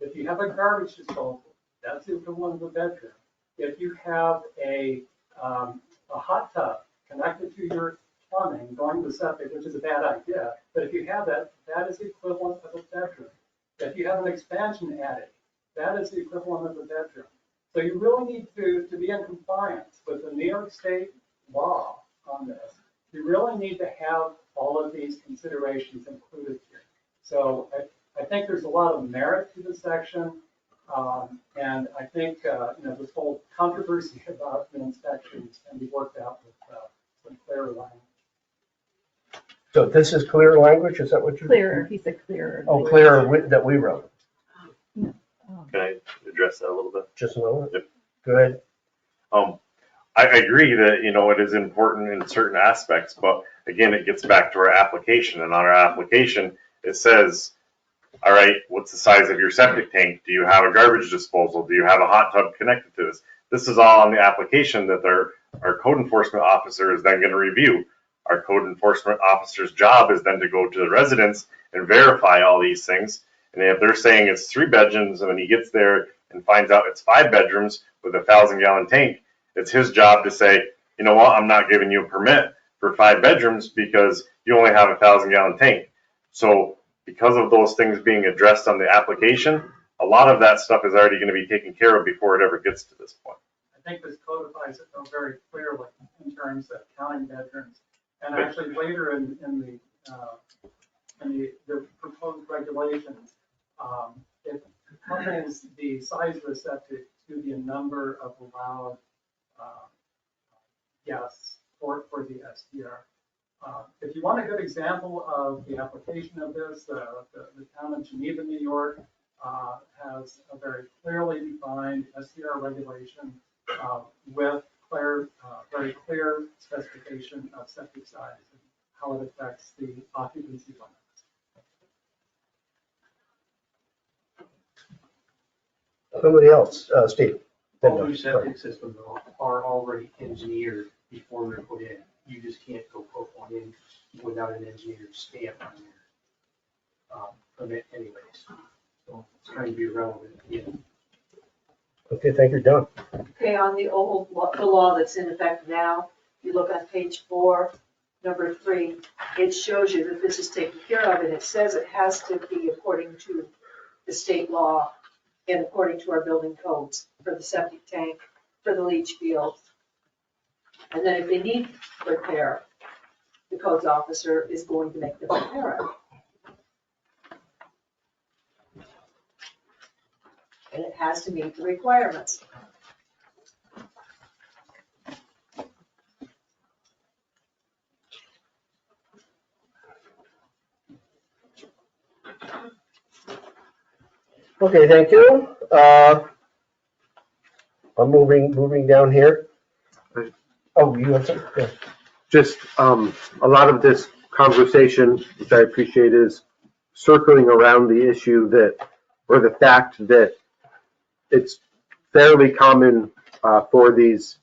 If you have a garbage disposal, that's the equivalent of a bedroom. If you have a hot tub connected to your plumbing going to the septic, which is a bad idea, but if you have that, that is the equivalent of a bedroom. If you have an expansion attic, that is the equivalent of a bedroom. So you really need to be in compliance with the New York State law on this. You really need to have all of these considerations included here. So I think there's a lot of merit to this section. And I think, this whole controversy about the inspections can be worked out with some clear language. So this is clear language, is that what you? Clearer, he said clearer. Oh, clearer that we wrote. Can I address that a little bit? Just a moment. Yep. Go ahead. I agree that, it is important in certain aspects, but again, it gets back to our application, and on our application, it says, all right, what's the size of your septic tank? Do you have a garbage disposal? Do you have a hot tub connected to this? This is all on the application that our code enforcement officer is then going to review. Our code enforcement officer's job is then to go to the residents and verify all these things. And if they're saying it's 3 bedrooms, and when he gets there and finds out it's 5 bedrooms with a 1,000-gallon tank, it's his job to say, you know what, I'm not giving you a permit for 5 bedrooms because you only have a 1,000-gallon tank. So because of those things being addressed on the application, a lot of that stuff is already going to be taken care of before it ever gets to this point. I think this codifies it though very clearly in terms of counting bedrooms. And actually later in the proposed regulations, it determines the size of the septic to the number of allowed guests for the STR. If you want a good example of the application of this, the town of Geneva, New York has a very clearly defined STR regulation with very clear specification of septic size and how it affects the occupancy limits. Somebody else, Steve. All new septic systems are already engineered before they're put in. You just can't go put one in without an engineered stamp on there. Permit anyways. So it's kind of irrelevant. Yeah. Okay, thank you, Don. Okay, on the the law that's in effect now, you look on page 4, number 3, it shows you that this is taken care of, and it says it has to be according to the state law and according to our building codes for the septic tank, for the leach field. And then if they need repair, the codes officer is going to make them repair it. And it has to meet the requirements. Okay, thank you. I'm moving down here. Oh, you have some? Yeah. Just, a lot of this conversation, which I appreciate, is circling around the issue that, or the fact that it's fairly common for these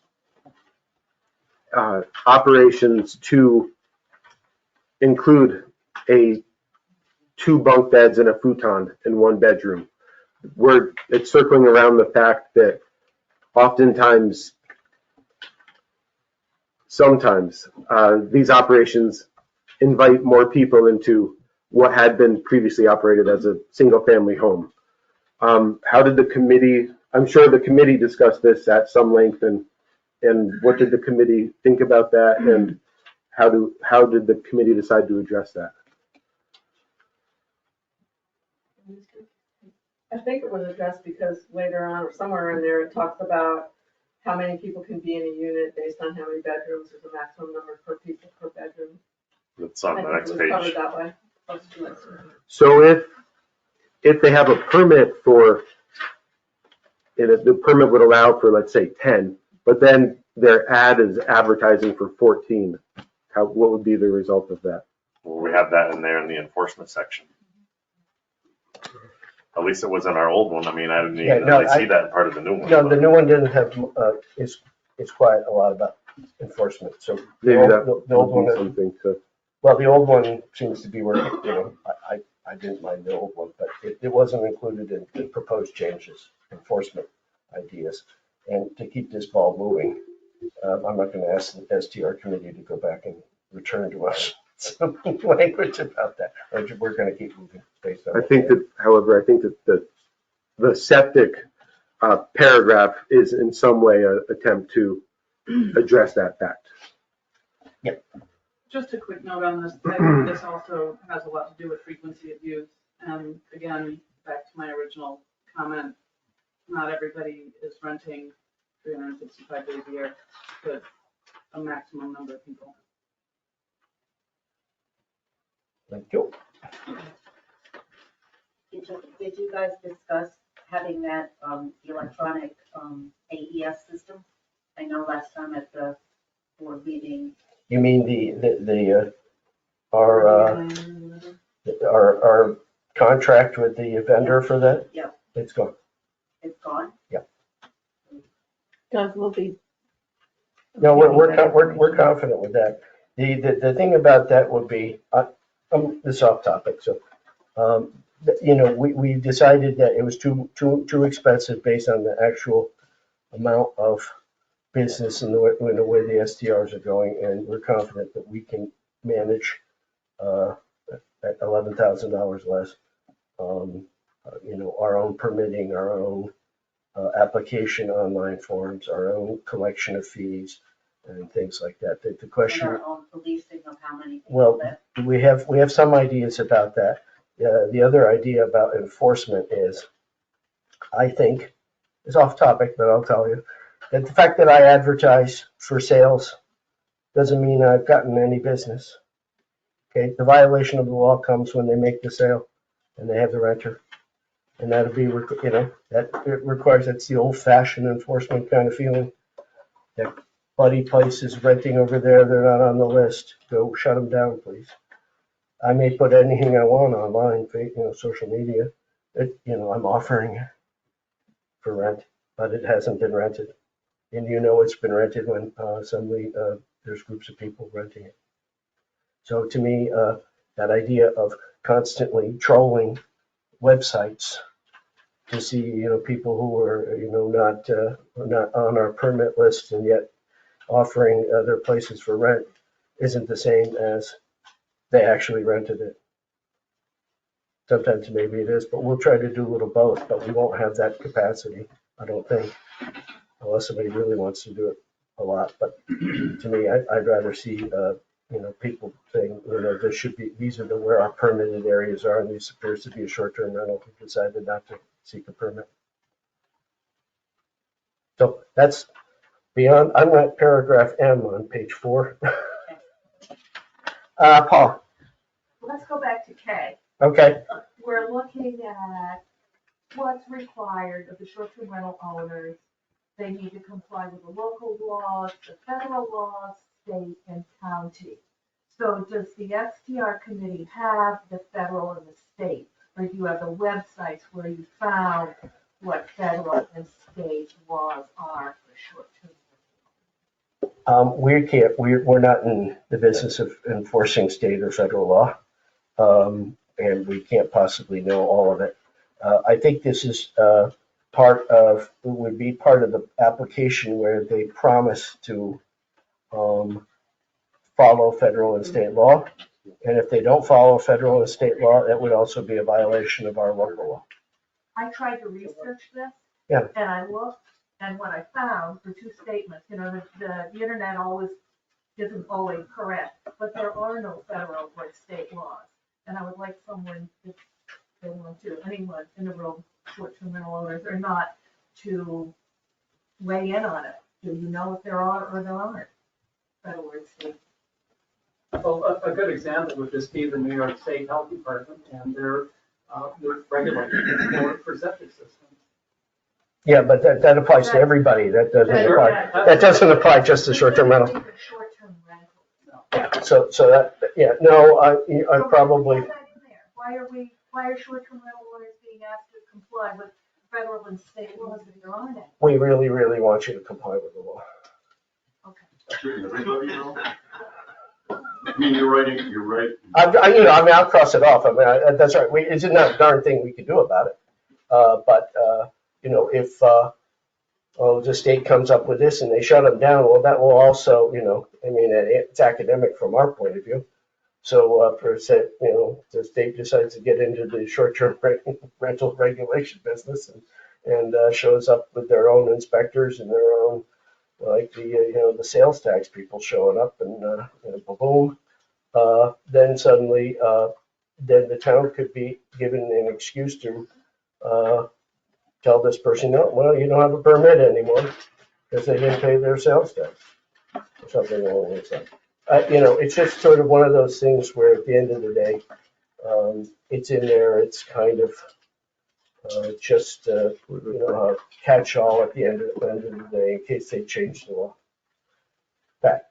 operations to include 2 bunk beds and a futon in one bedroom. It's circling around the fact that oftentimes, sometimes, these operations invite more people into what had been previously operated as a single-family home. How did the committee, I'm sure the committee discussed this at some length, and what did the committee think about that, and how did the committee decide to address that? I think it was addressed because later on, or somewhere in there, it talks about how many people can be in a unit based on how many bedrooms. There's a maximum number per people per bedroom. It's on the I next think it was page. covered that way. So if they have a permit for, the permit would allow for, let's say, 10, but then their ad is advertising for 14, what would be the result of that? Well, we have that in there in the enforcement section. At least it was in our old one. I mean, I didn't even really see that in part of the new one. No, the new one didn't have, it's quite a lot about enforcement, so. Maybe that the old would be one, something to. well, the old one seems to be working, I didn't mind the old one, but it wasn't included in the proposed changes, enforcement ideas. And to keep this ball moving, I'm not gonna ask the STR committee to go back and return to us some language about that. We're gonna keep moving based on. I think that, however, I think that the septic paragraph is in some way an attempt to address that fact. Just a quick note on this, I think this also has a lot to do with frequency of use. And again, back to my original comment, not everybody is renting 365 days a year to a maximum number of people. Thank you. Did you guys discuss having that electronic AES system? I know last time at the board meeting. You mean our contract with the vendor for that? Yep. It's gone. It's gone? Doug will be. No, we're confident with that. The thing about that would be, this is off topic, so, we decided that it was too expensive based on the actual amount of business and the way the STRs are going, and we're confident that we can manage at $11,000 less, our own permitting, our own application online forms, our own collection of fees and things like that. The question. And our own policing of how many people Well, live. we have some ideas about that. The other idea about enforcement is, I think, is off topic, but I'll tell you, that the fact that I advertise for sales doesn't mean I've gotten any business. Okay, the violation of the law comes when they make the sale and they have the renter. And that'll be, that it requires, that's the old fashioned enforcement kind of feeling. That buddy place is renting over there, they're not on the list, go shut them down, please. I may put anything I want online, social media, I'm offering for rent, but it hasn't been rented. And you know it's been rented when suddenly there's groups of people renting it. So to me, that idea of constantly trolling websites to see, people who are, not on our permit list and yet offering their places for rent isn't the same as they actually rented it. Sometimes maybe it is, but we'll try to do a little both, but we won't have that capacity, I don't think, unless somebody really wants to do it a lot. But to me, I'd rather see, people saying, there should be, these are where our permitted areas are, and this appears to be a short-term rental. We decided not to seek a permit. So that's beyond, I'm at paragraph M on page 4. Paul, Let's go back to K. okay. We're looking at what's required of the short-term rental owners. They need to comply with the local laws, the federal laws, state and county. So does the STR committee have the federal and the state? Or do you have the websites where you found what federal and state laws are for short-term? We can't, we're not in the business of enforcing state or federal law. And we can't possibly know all of it. I think this is would be part of the application where they promise to follow federal and state law. And if they don't follow federal and state law, that would also be a violation of our local law. I tried to research this. Yeah. And I looked, and what I found were two statements. The internet isn't always correct, but there are no federal or state laws. And I would like someone, if they want to, anyone in the room, short-term rental owners or not, to weigh in on it. Do you know if there are or there aren't federal or state? Well, a good example would just be the New York State Health Department and their regulations for septic systems. Yeah, but that applies to everybody. That doesn't apply just to short-term rental. Short-term rental. Yeah, so that, yeah, no, I probably, Why are short-term rental owners being asked to comply with federal and state laws if there aren't any? we really, really want you to comply with the law. Shouldn't everybody know? I mean, you're right. I'll cross it off. That's right. It's not a darn thing we can do about it. But if the state comes up with this and they shut them down, well, that will also, it's academic from our point of view. So the state decides to get into the short-term rental regulation business and shows up with their own inspectors and their own, like the sales tax people showing up and boom. Then suddenly, then the town could be given an excuse to tell this person, no, well, you don't have a permit anymore because they didn't pay their sales tax or something along those lines. It's just sort of one of those things where at the end of the day, it's in there. It's kind of just a catch-all at the end of the day in case they change the law. Pat.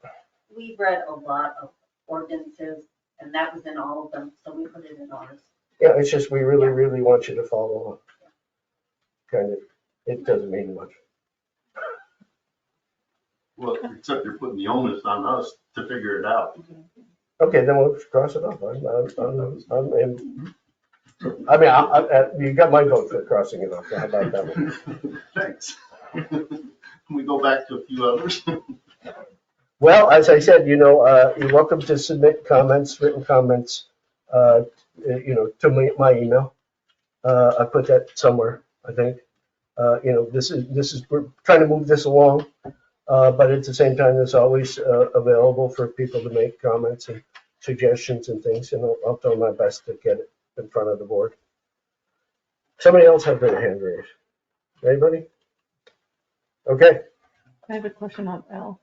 We read a lot of ordinances, and that was in all of them, so we put it in ours. Yeah, it's just we really, really want you to follow. Kind of, it doesn't mean much. Well, except you're putting the onus on us to figure it out. Okay, then we'll cross it off. You got my vote for crossing it off. How about that one? Thanks. Can we go back to a few others? Well, as I said, you're welcome to submit comments, written comments, to my email. I put that somewhere, I think. We're trying to move this along, but at the same time, it's always available for people to make comments and suggestions and things, and I'll do my best to get it in front of the board. Somebody else had their hand raised. Anybody? Okay. I have a question on L.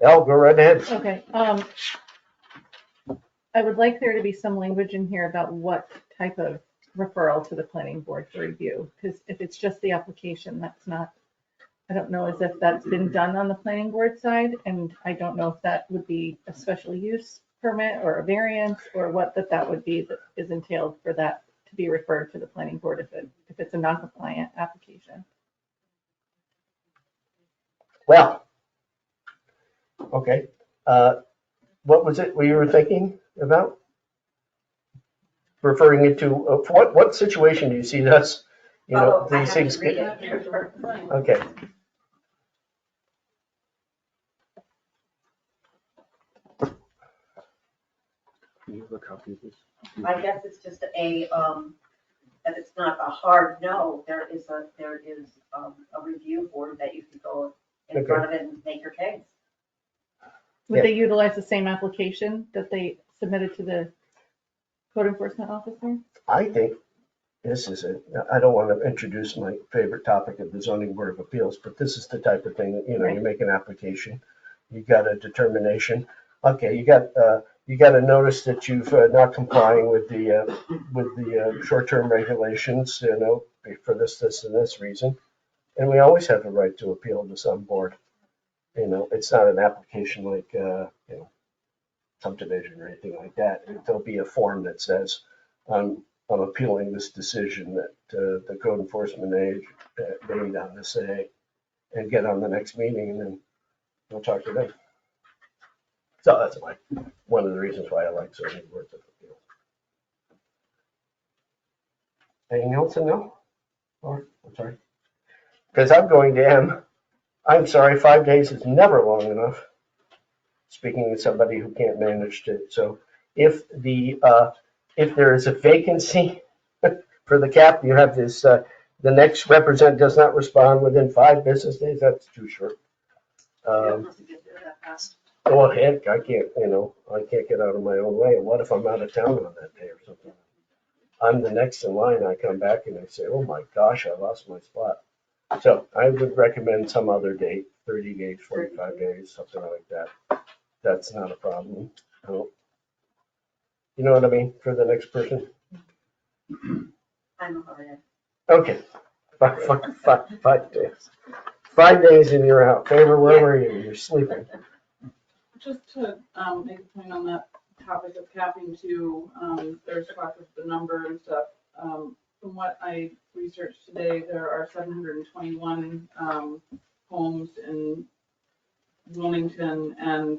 Al, go right ahead. Okay, I would like there to be some language in here about what type of referral to the planning board for review, because if it's just the application, that's not, I don't know as if that's been done on the planning board side, and I don't know if that would be a special use permit or a variance, or what that would be that is entailed for that to be referred to the planning board if it's a non-compliant application. Well, okay. What was it we were thinking about? Referring it to, what situation do you see us, Oh, I these have things to read get? it. Okay. Do you have a copy of this? I guess it's just that it's not a hard no, there is a review board that you can go in front of it and make your case. Would they utilize the same application that they submitted to the code enforcement officer? I think this is I don't want to introduce my favorite topic of the zoning board of appeals, but this is the type of thing that, you make an application, you got a determination. Okay, you got a notice that you've not complying with the short-term regulations, for this, and this reason. And we always have the right to appeal to some board. It's not an application like, subdivision or anything like that. There'll be a form that says, I'm appealing this decision that the code enforcement made on this day, and get on the next meeting, and then we'll talk to them. So that's one of the reasons why I like zoning boards of appeals. Anything else to know? Or, I'm sorry. Because I'm going to M. I'm sorry, 5 days is never long enough. Speaking of somebody who can't manage to, so if there is a vacancy for the cap, you have this, the next representative does not respond within 5 business days, that's too short. Doesn't get there that fast. Oh, heck, I can't get out of my own way. And what if I'm out of town on that day or something? I'm the next in line. I come back and I say, oh my gosh, I lost my spot. So I would recommend some other date, 30 days, 45 days, something like that. That's not a problem. You know what I mean, for the next person? I know how it is. Okay, 5 days. 5 days and you're out. Favor, where were you? You're sleeping. Just to make a point on that topic of capping too, there's talk of the number and stuff. From what I researched today, there are 721 homes in Wilmington, and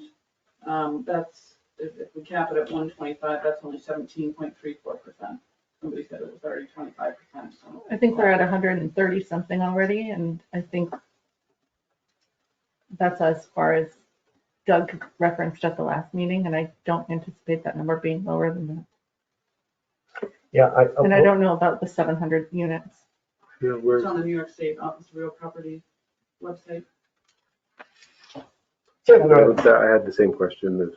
that's, if we cap it at 125, that's only 17.34%. Somebody said it was already 25%. So I think we're at 130 something already, and I think that's as far as Doug referenced at the last meeting, and I don't anticipate that number being lower than that. Yeah, And I don't know about the 700 units. Yeah, it's on the New York State Office of Real Property website. I had the same question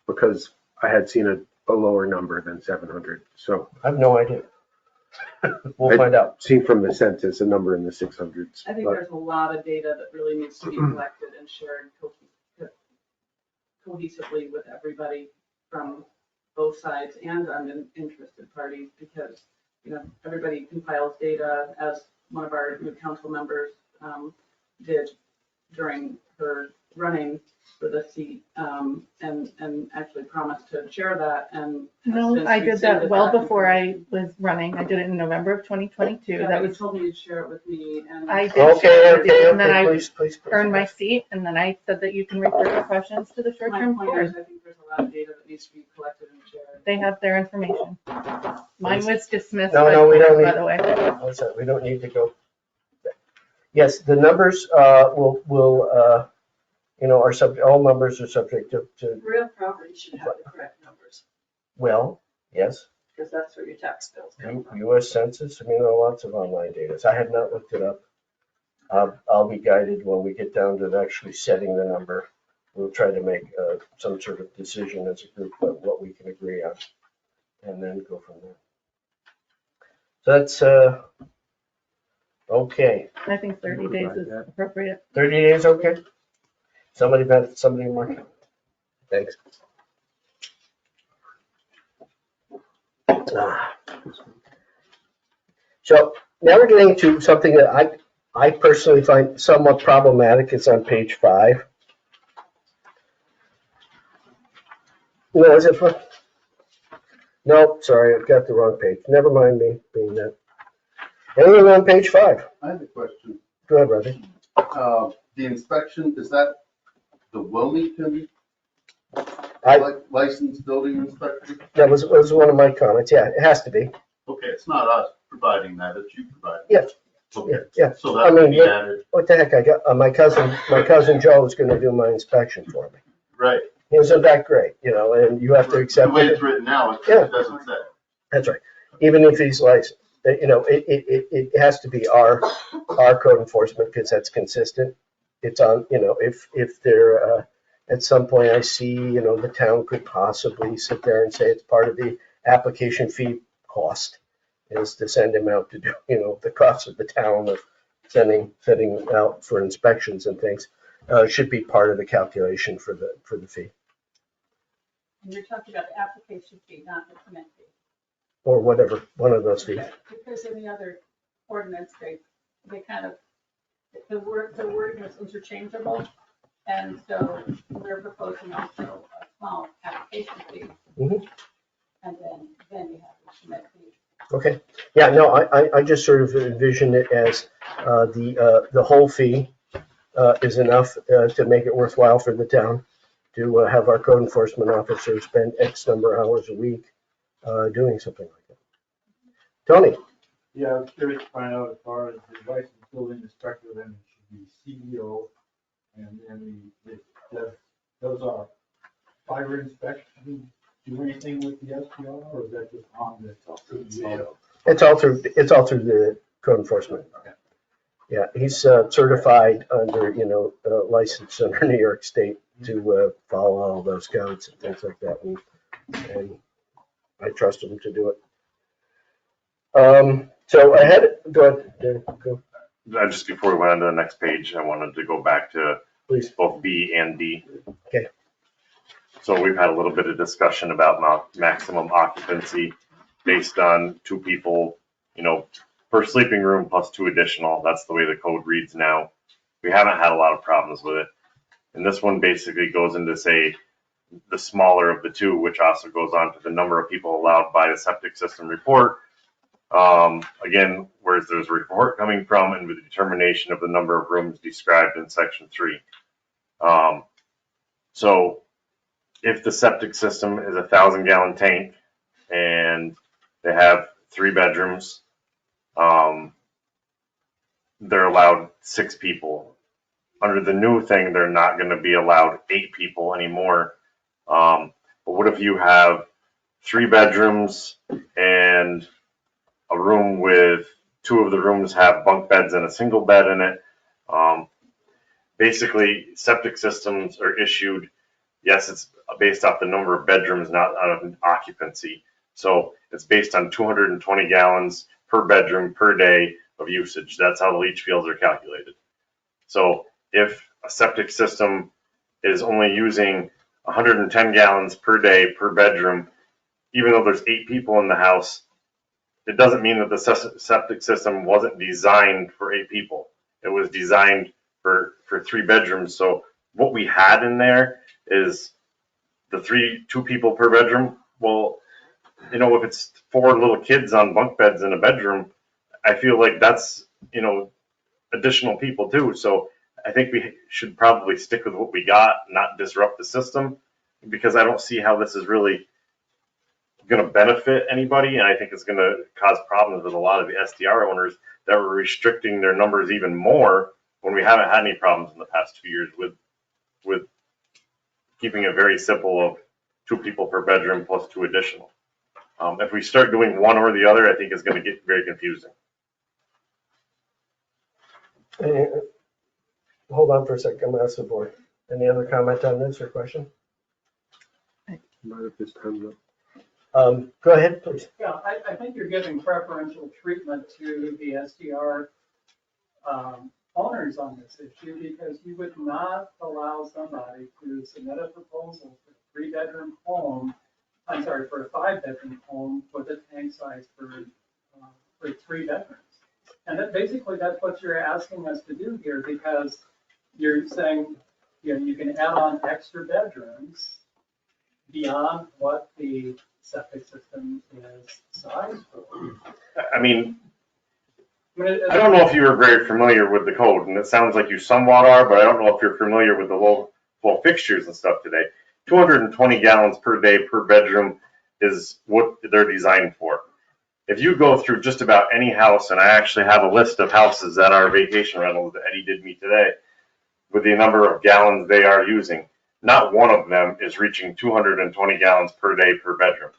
because I had seen a lower number than 700. So I have no idea. We'll find out. Seen from the census, a number in the 600s. I think there's a lot of data that really needs to be collected and shared cohesively with everybody from both sides and interested parties, because everybody compiles data, as one of our new council members did during her running for the seat, and actually promised to share that. And no, I did that well before I was running. I did it in November of 2022. Yeah, that you was told me to share it with me, and I did. And then I please. earned my seat, and then I said that you can refer your questions to the short-term my point board. is, I think there's a lot of data that needs to be collected and shared. They have their information. Mine was dismissed. No, we don't need. By the way, We don't need to go. Yes, the numbers will are subject. All numbers are subject to. Real property should have the correct numbers, Well, yes. because that's where your tax bills come from. U.S. Census. I mean, there are lots of online data. I have not looked it up. I'll be guided when we get down to actually setting the number. We'll try to make some sort of decision as a group of what we can agree on, and then go from there. So that's okay. I think 30 days is appropriate. 30 days, okay? Somebody mark it. Thanks. So now we're getting to something that I personally find somewhat problematic. It's on page 5. No, is it for? No, sorry, I've got the wrong page. Never mind me being that. Anything on page 5? I have a question. Go ahead, brother. The inspection, is that the Wilmington I, licensed building inspector? that was one of my comments. Yeah, it has to be. Okay, it's not us providing that, it's you providing. Yeah. Okay, Yeah. so I that would mean, be added, what the heck? I got, my cousin Joe is gonna do my inspection for me. right. Isn't that great? You know, and you have to The accept way it. it's written now, it Yeah. doesn't say. That's right. Even if he's licensed, you know, it has to be our code enforcement because that's consistent. It's on, you know, if there, at some point I see, you know, the town could possibly sit there and say it's part of the application fee cost is to send him out to do, you know, the cost of the town of sending out for inspections and things, should be part of the calculation for the fee. And you're talking about the application fee, not the permit fee. Or whatever, one of those fees. Because in the other ordinance, they kind of, the wording is interchangeable. And so we're proposing also a small application fee. Mhm. And then you have the permit fee. Okay, yeah, no, I just sort of envision it as the whole fee is enough to make it worthwhile for the town to have our code enforcement officer spend X number of hours a week doing something like that. Tony? Yeah, I was curious to find out as far as the licensed building inspector, then it should be CEO. And then those are fire inspections, do anything with the SPR or is that just on the CEO? It's all through the code enforcement. Yeah, he's certified under, you know, licensed under New York State to follow all those codes and things like that. And I trust him to do it. So I had, go ahead, go. Just before we went on to the next page, I wanted to go back to Please. both B and D. Okay. So we've had a little bit of discussion about maximum occupancy based on 2 people, you know, per sleeping room plus 2 additional. That's the way the code reads now. We haven't had a lot of problems with it. And this one basically goes into say the smaller of the 2, which also goes on to the number of people allowed by the septic system report. Again, where's there's a report coming from and with the determination of the number of rooms described in section 3. So if the septic system is a 1,000-gallon tank and they have 3 bedrooms, they're allowed 6 people. Under the new thing, they're not going to be allowed 8 people anymore. But what if you have 3 bedrooms and a room with 2 of the rooms have bunk beds and a single bed in it? Basically, septic systems are issued, yes, it's based off the number of bedrooms, not out of occupancy. So it's based on 220 gallons per bedroom per day of usage. That's how the leach fields are calculated. So if a septic system is only using 110 gallons per day per bedroom, even though there's 8 people in the house, it doesn't mean that the septic system wasn't designed for 8 people. It was designed for 3 bedrooms. So what we had in there is the 2 people per bedroom. Well, you know, if it's 4 little kids on bunk beds in a bedroom, I feel like that's, you know, additional people too. So I think we should probably stick with what we got, not disrupt the system, because I don't see how this is really going to benefit anybody. And I think it's going to cause problems with a lot of the SDR owners that were restricting their numbers even more when we haven't had any problems in the past 2 years with keeping it very simple of 2 people per bedroom plus 2 additional. If we start doing one or the other, I think it's going to get very confusing. Hold on for a second, I'm gonna ask the board. Any other comment on this or question? Not at this time, Go ahead, please. Yeah, I think you're giving preferential treatment to the SDR owners on this issue because you would not allow somebody to submit a proposal for a 3-bedroom home, I'm sorry, for a 5-bedroom home with a tank size for 3 bedrooms. And that basically that's what you're asking us to do here because you're saying, you know, you can add on extra bedrooms beyond what the septic system is sized for. I mean, I don't know if you were very familiar with the code, and it sounds like you somewhat are, but I don't know if you're familiar with the low flow fixtures and stuff today. 220 gallons per day per bedroom is what they're designed for. If you go through just about any house, and I actually have a list of houses that are vacation rentals that Eddie did me today, with the number of gallons they are using, not one of them is reaching 220 gallons per day per bedroom.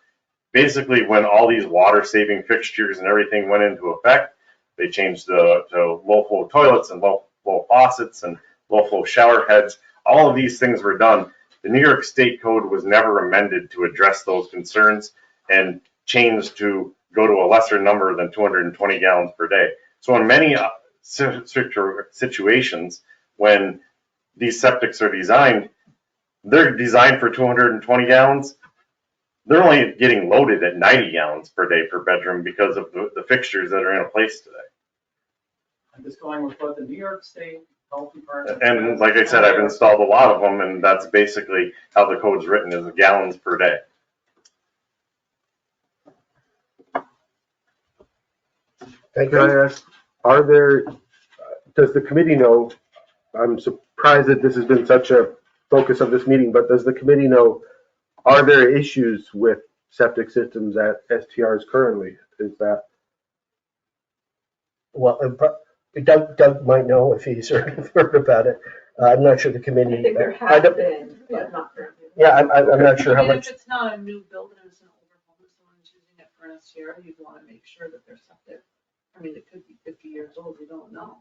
Basically, when all these water saving fixtures and everything went into effect, they changed to low flow toilets and low flow faucets and low flow shower heads. All of these things were done. The New York State Code was never amended to address those concerns and changed to go to a lesser number than 220 gallons per day. So in many situations, when these septics are designed, they're designed for 220 gallons. They're only getting loaded at 90 gallons per day per bedroom because of the fixtures that are in place today. I'm just going with what the New York State Health Department. And like I said, I've installed a lot of them, and that's basically how the code's written, is gallons per day. Thank Can you. I ask, does the committee know, I'm surprised that this has been such a focus of this meeting, but does the committee know, are there issues with septic systems at STRs currently? Is that? Well, Doug might know if he's heard about it. I'm not sure the committee. I think there I have don't- been, but not currently. Yeah, I'm not sure how I mean, much. if it's not a new building, it's an older home, and someone's using it for an STR, you'd wanna make sure that their septic, I mean, it could be 50 years old, you don't know.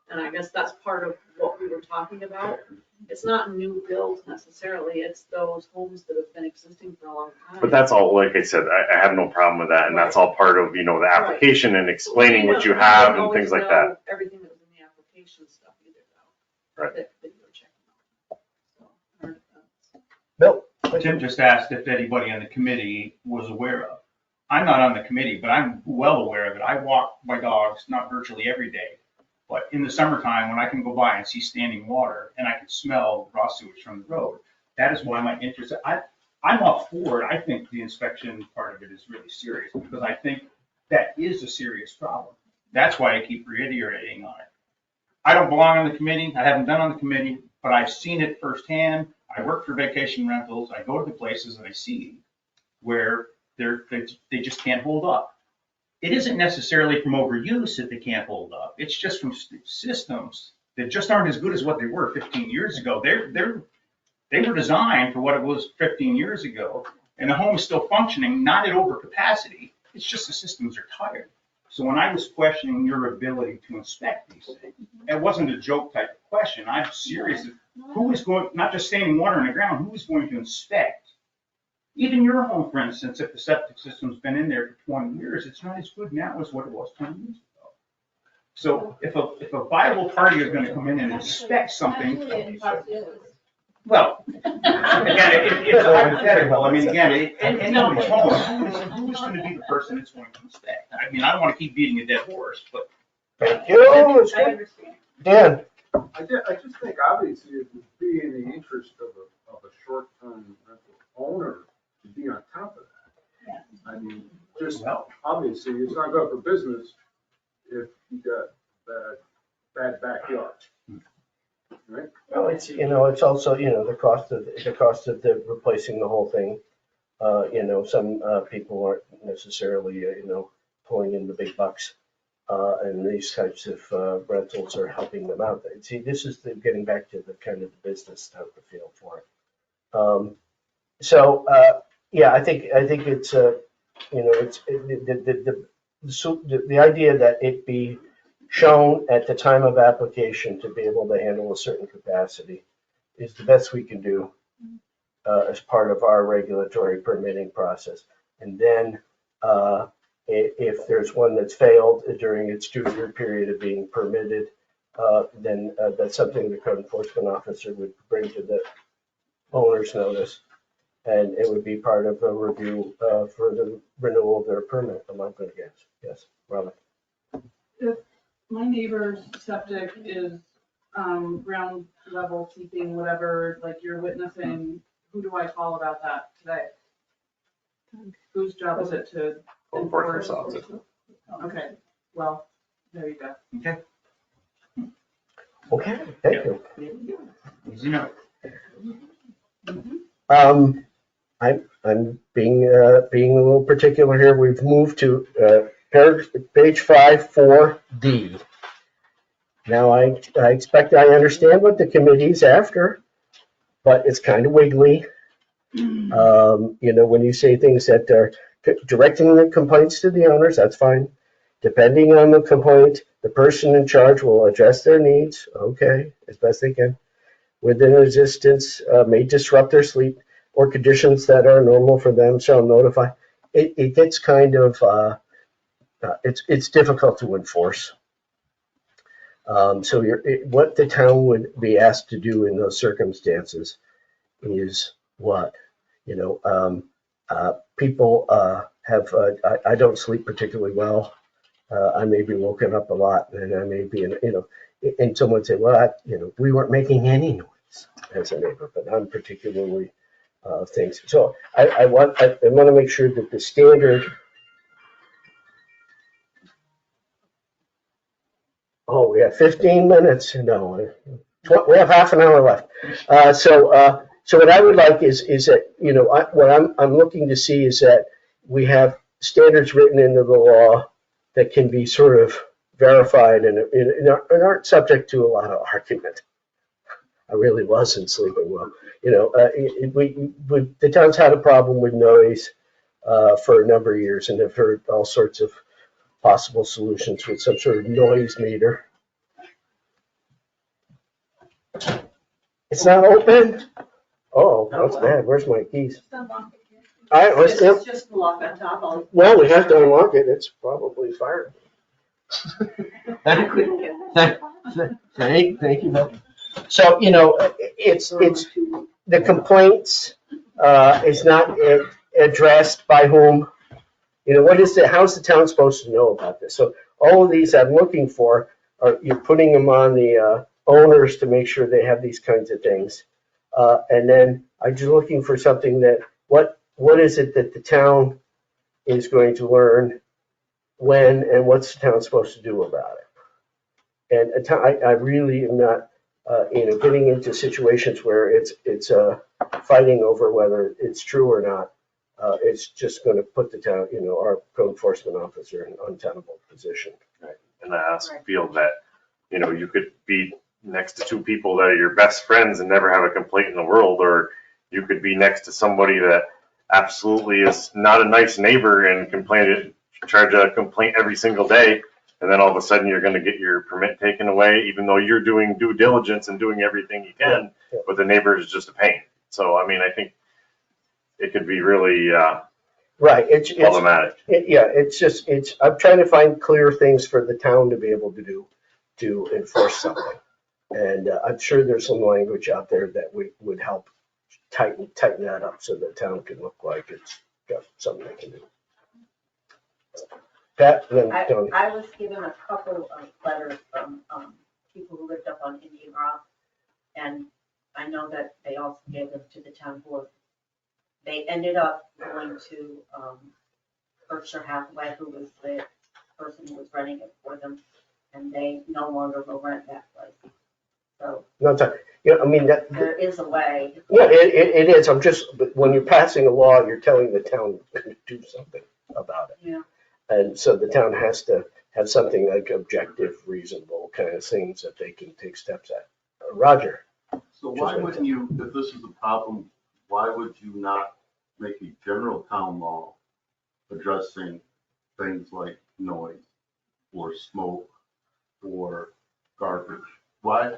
And I guess that's part of what we were talking about. It's not new builds necessarily, it's those homes that have been existing for a long time. But that's all, like I said, I have no problem with that, and that's all part of, the application and explaining what you have and things like that. Everything that was in the application stuff either though. Right. That you were checking out. So, I don't know. Bill? Tim just asked if anybody on the committee was aware of. I'm not on the committee, but I'm well aware of it. I walk my dogs, not virtually every day, but in the summertime when I can go by and see standing water and I can smell raw sewage from the road, that is why my interest, I'm all for it. I think the inspection part of it is really serious because I think that is a serious problem. That's why I keep reiterating on it. I don't belong on the committee. I haven't been on the committee, but I've seen it firsthand. I work for vacation rentals. I go to the places and I see where they just can't hold up. It isn't necessarily from overuse that they can't hold up. It's just from systems that just aren't as good as what they were 15 years ago. They were designed for what it was 15 years ago, and the home is still functioning, not at overcapacity. It's just the systems are tired. So when I was questioning your ability to inspect these things, it wasn't a joke type of question. I'm serious. Who is going, not just standing water in the ground, who is going to inspect? Even your home, for instance, if the septic system's been in there for 20 years, it's not as good now as what it was 20 years ago. So if a viable party is gonna come in and inspect something, well, again, it's hypothetical. I mean, again, anybody's home, who's gonna be the person that's going to inspect? I mean, I don't wanna keep beating a dead horse, but. Thank you. It's I good. understand. Dan? I just think obviously it would be in the interest of a short-term rental owner to be on top of that. I mean, just obviously, it's not good for business if you got bad backyard. Right? Well, it's also, the cost of the replacing the whole thing. Some people aren't necessarily, pulling in the big bucks. And these types of rentals are helping them out. See, this is getting back to the kind of the business type of feel for it. Yeah, I think it's, it's the idea that it be shown at the time of application to be able to handle a certain capacity is the best we can do as part of our regulatory permitting process. And then if there's one that's failed during its 2-year period of being permitted, then that's something the code enforcement officer would bring to the owner's notice. And it would be part of a review for the renewal of their permit, I'm not going to guess. Yes, Robin? If my neighbor's septic is ground level seeping, whatever, like you're witnessing, who do I call about that today? Whose job is it to enforce? Enforcement officer. Okay, well, There you go. Okay. Okay, thank you. Easy enough. I'm being a little particular here. We've moved to page 5, 4D. Now, I expect I understand what the committee's after, but it's kind of wiggly. When you say things that are directing the complaints to the owners, that's fine. Depending on the complaint, the person in charge will address their needs, okay, as best they can. Within existence, may disrupt their sleep or conditions that are normal for them shall notify. It gets kind of, it's difficult to enforce. So what the town would be asked to do in those circumstances is what? People have, I don't sleep particularly well. I may be woken up a lot, and I may be, and someone say, well, we weren't making any noise as a neighbor, but I'm particularly things. So I want to make sure that the standard. Oh, we have 15 minutes. No, we have half an hour left. So what I would like is that, what I'm looking to see is that we have standards written into the law that can be sort of verified and aren't subject to a lot of argument. I really wasn't sleeping well. The town's had a problem with noise for a number of years and have heard all sorts of possible solutions with some sort of noise meter. It's not open? Oh, that's bad. Where's my keys? It's just the lock on top. Well, we have to unlock it. It's probably fired. I couldn't get it. Thank you. So, it's the complaints is not addressed by whom. How's the town supposed to know about this? So all of these I'm looking for you're putting them on the owners to make sure they have these kinds of things. And then I'm just looking for something that, what is it that the town is going to learn when, and what's the town supposed to do about it? And I really am not, getting into situations where it's fighting over whether it's true or not. It's just going to put the town, our code enforcement officer in an untenable position. Right. And I also feel that, you could be next to two people that are your best friends and never have a complaint in the world, or you could be next to somebody that absolutely is not a nice neighbor and charge a complaint every single day, and then all of a sudden you're going to get your permit taken away, even though you're doing due diligence and doing everything you can, but the neighbor is just a pain. So, I think it could be really right. It's problematic. I'm trying to find clear things for the town to be able to do to enforce something. And I'm sure there's some language out there that would help tighten that up so the town can look like it's got something they can do. Pat, then Tony. I was given a couple of letters from people who lived up on Indian Rock, and I know that they also gave them to the town board. They ended up going to Berkshire Hathaway, who was the person who was renting it for them, and they no longer will rent that place. So there is a way. Yeah, it is. But when you're passing a law, you're telling the town to do something about it. Yeah. And so the town has to have something like objective, reasonable kind of things that they can take steps at. Roger. So why wouldn't you, if this is a problem, why would you not make a general town law addressing things like noise or smoke or garbage? Why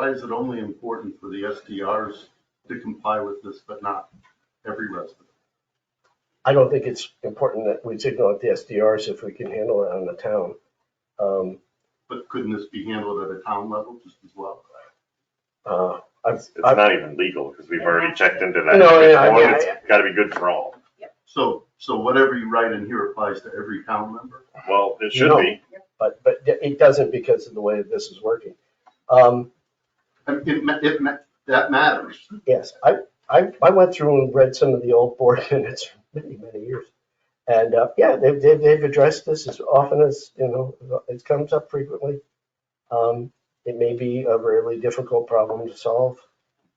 is it only important for the SDRs to comply with this, but not every resident? I don't think it's important that we signal at the SDRs if we can handle it on the town. But couldn't this be handled at a town level just as well? It's not even legal because we've already checked into that. It's got to be good for all. So whatever you write in here applies to every town member? Well, it should be. But it doesn't because of the way this is working. That matters. Yes, I went through and read some of the old board minutes for many, many years. And, yeah, they've addressed this as often as, it comes up frequently. It may be a really difficult problem to solve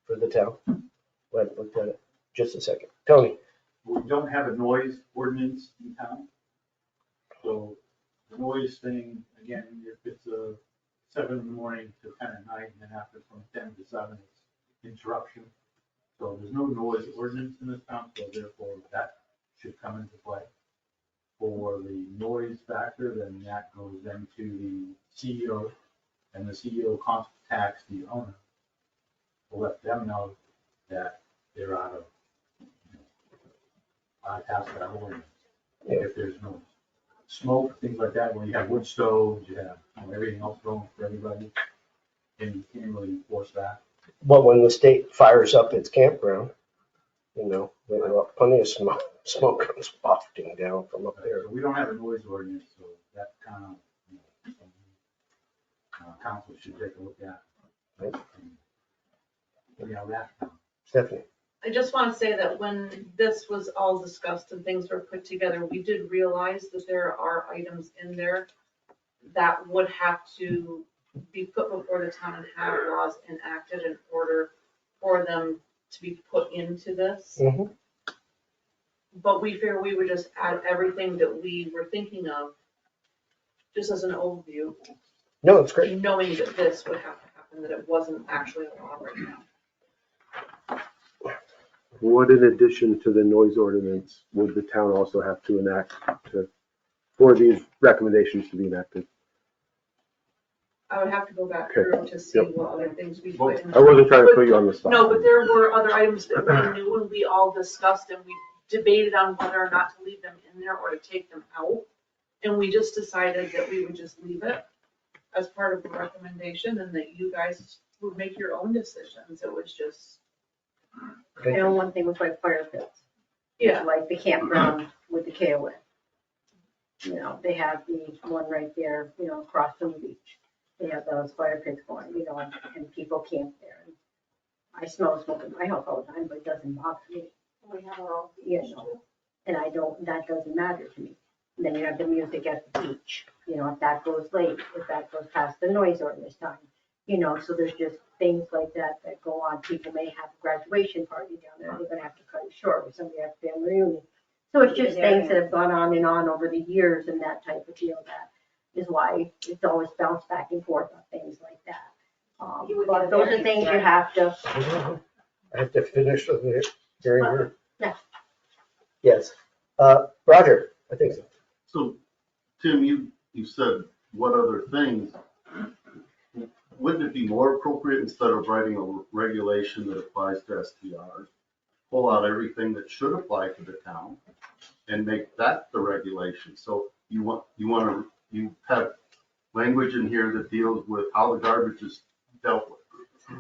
for the town. But look at it, just a second. Tony? We don't have a noise ordinance in town. So the noise thing, again, if it's a 7 in the morning to 10 at night, and then after from 10 to 7, it's interruption. So there's no noise ordinance in this town, so therefore that should come into play. For the noise factor, then that goes into the CEO, and the CEO contacts the owner to let them know that they're out of, bypass that ordinance. If there's no smoke, things like that, when you have wood stoves, you have everything else going for everybody, and you can't really enforce that. Well, when the state fires up its campground, there's plenty of smoke comes wafting down from up there. So we don't have a noise ordinance, so that kind of, something, council should take a look at. That. Stephanie? I just want to say that when this was all discussed and things were put together, we did realize that there are items in there that would have to be put before the town and have laws enacted in order for them to be put into this. Mm-hmm. But we figure we would just add everything that we were thinking of, just as an overview, No, it's great. knowing that this would have to happen, that it wasn't actually a law right now. What, in addition to the noise ordinance, would the town also have to enact for these recommendations to be enacted? I would have to go back Okay. through to see Yep. what other things we put in. I wasn't trying to put you on the spot. No, but there were other items that we knew and we all discussed and we debated on whether or not to leave them in there or to take them out. And we just decided that we would just leave it as part of the recommendation and that you guys would make your own decisions. It was just, One thing was like fire pits. yeah. Like the campground with the KOA. They have the one right there, across from the beach. They have those fire pits going, and people camp there. And I smell smoke in my house all the time, but it doesn't bother me. We have our own. And that doesn't matter to me. And then you have the music at the beach, if that goes late, if that goes past the noise ordinance time. So there's just things like that that go on. People may have a graduation party down there, they're gonna have to cut it short, or somebody has a family reunion. So it's just things that have gone on and on over the years and that type of deal. That is why it's always bounced back and forth on things like that. But those are things you have to. I have to finish the hearing here. Yeah. Yes. Roger, I think so. So, Tim, you said what other things? Wouldn't it be more appropriate, instead of writing a regulation that applies to STRs, pull out everything that should apply to the town and make that the regulation? So you have language in here that deals with how the garbage is dealt with.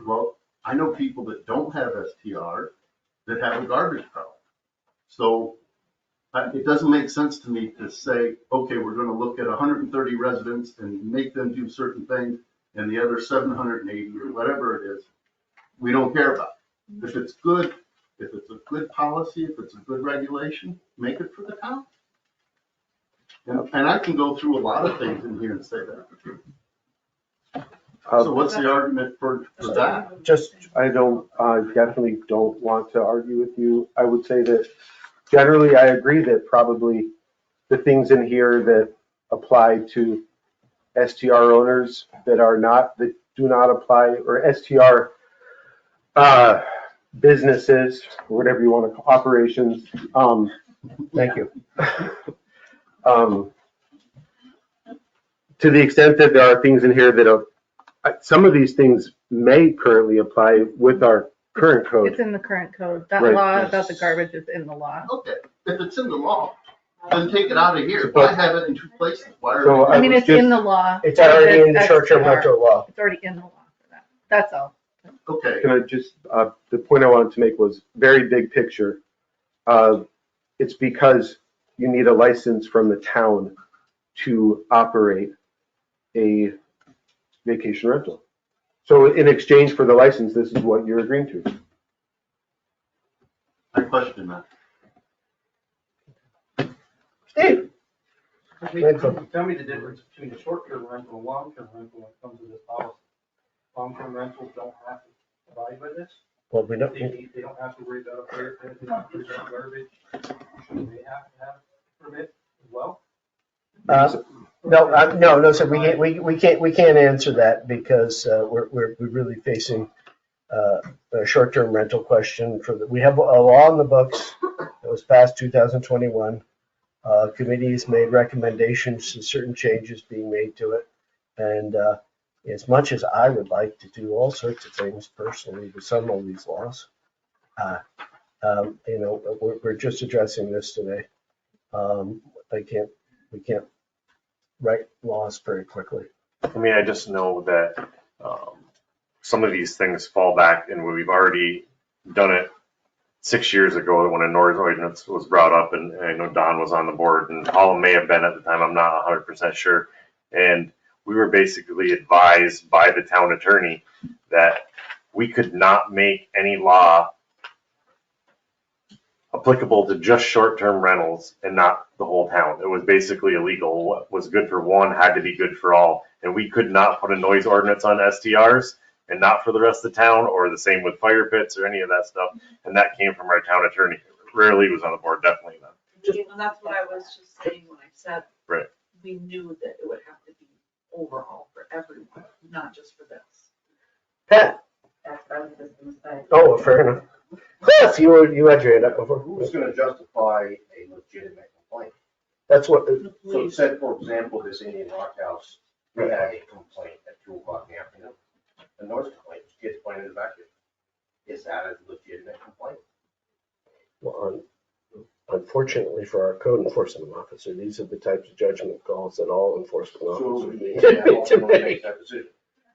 Well, I know people that don't have STRs that have a garbage problem. So it doesn't make sense to me to say, okay, we're going to look at 130 residents and make them do certain things, and the other 780 or whatever it is, we don't care about. If it's good, if it's a good policy, if it's a good regulation, make it for the town. And I can go through a lot of things in here and say that. So what's the argument for that? I definitely don't want to argue with you. I would say that generally I agree that probably the things in here that apply to STR owners that do not apply, or STR businesses, or whatever you want to call operations. Thank you. To the extent that there are things in here that some of these things may currently apply with our current code. It's in the current code. That Right. law about the garbage is in the law. Okay, if it's in the law, then take it out of here. Why have it in two places? Why are So I mean, it's in the law. It's already in the short-term STR. rental law. It's already in the law for that. That's all. Okay. Can I just, the point I wanted to make was very big picture. It's because you need a license from the town to operate a vacation rental. So in exchange for the license, this is what you're agreeing to. I question that. Dave? Tell me the difference between a short-term rental and long-term rental when it comes to this policy. Long-term rentals don't have to abide by this. Well, we don't, They don't have to worry about a fire pit, they don't have to worry about garbage. Should they have to have a permit as well? no, so we can't answer that because, we're really facing, a short-term rental question we have a law in the books that was passed 2021. Committees made recommendations to certain changes being made to it. And, as much as I would like to do all sorts of things personally with some of these laws, we're just addressing this today. We can't write laws very quickly. I mean, I just know that some of these things fall back, and we've already done it 6 years ago when a noise ordinance was brought up, and I know Don was on the board, and Paul may have been at the time, I'm not 100% sure. And we were basically advised by the town attorney that we could not make any law applicable to just short-term rentals and not the whole town. It was basically illegal. What was good for one had to be good for all. And we could not put a noise ordinance on STRs and not for the rest of the town, or the same with fire pits or any of that stuff. And that came from our town attorney. Rarely was on the board, definitely not. And that's what I was just saying when I said. Right. We knew that it would have to be overall for everyone, not just for this. Pat? That's what I was just gonna say. Oh, fair enough. Cliff, you had your hand up before. Who's gonna justify a legitimate complaint? That's what, So said, for example, this Indian Rock House, we had a complaint at 2:00 in the afternoon. A noise complaint, kids playing in the backyard. Is that a legitimate complaint? well, unfortunately for our code enforcement officer, these are the types of judgment calls that all enforcement So it officers would be need him that to ultimately make. makes that decision.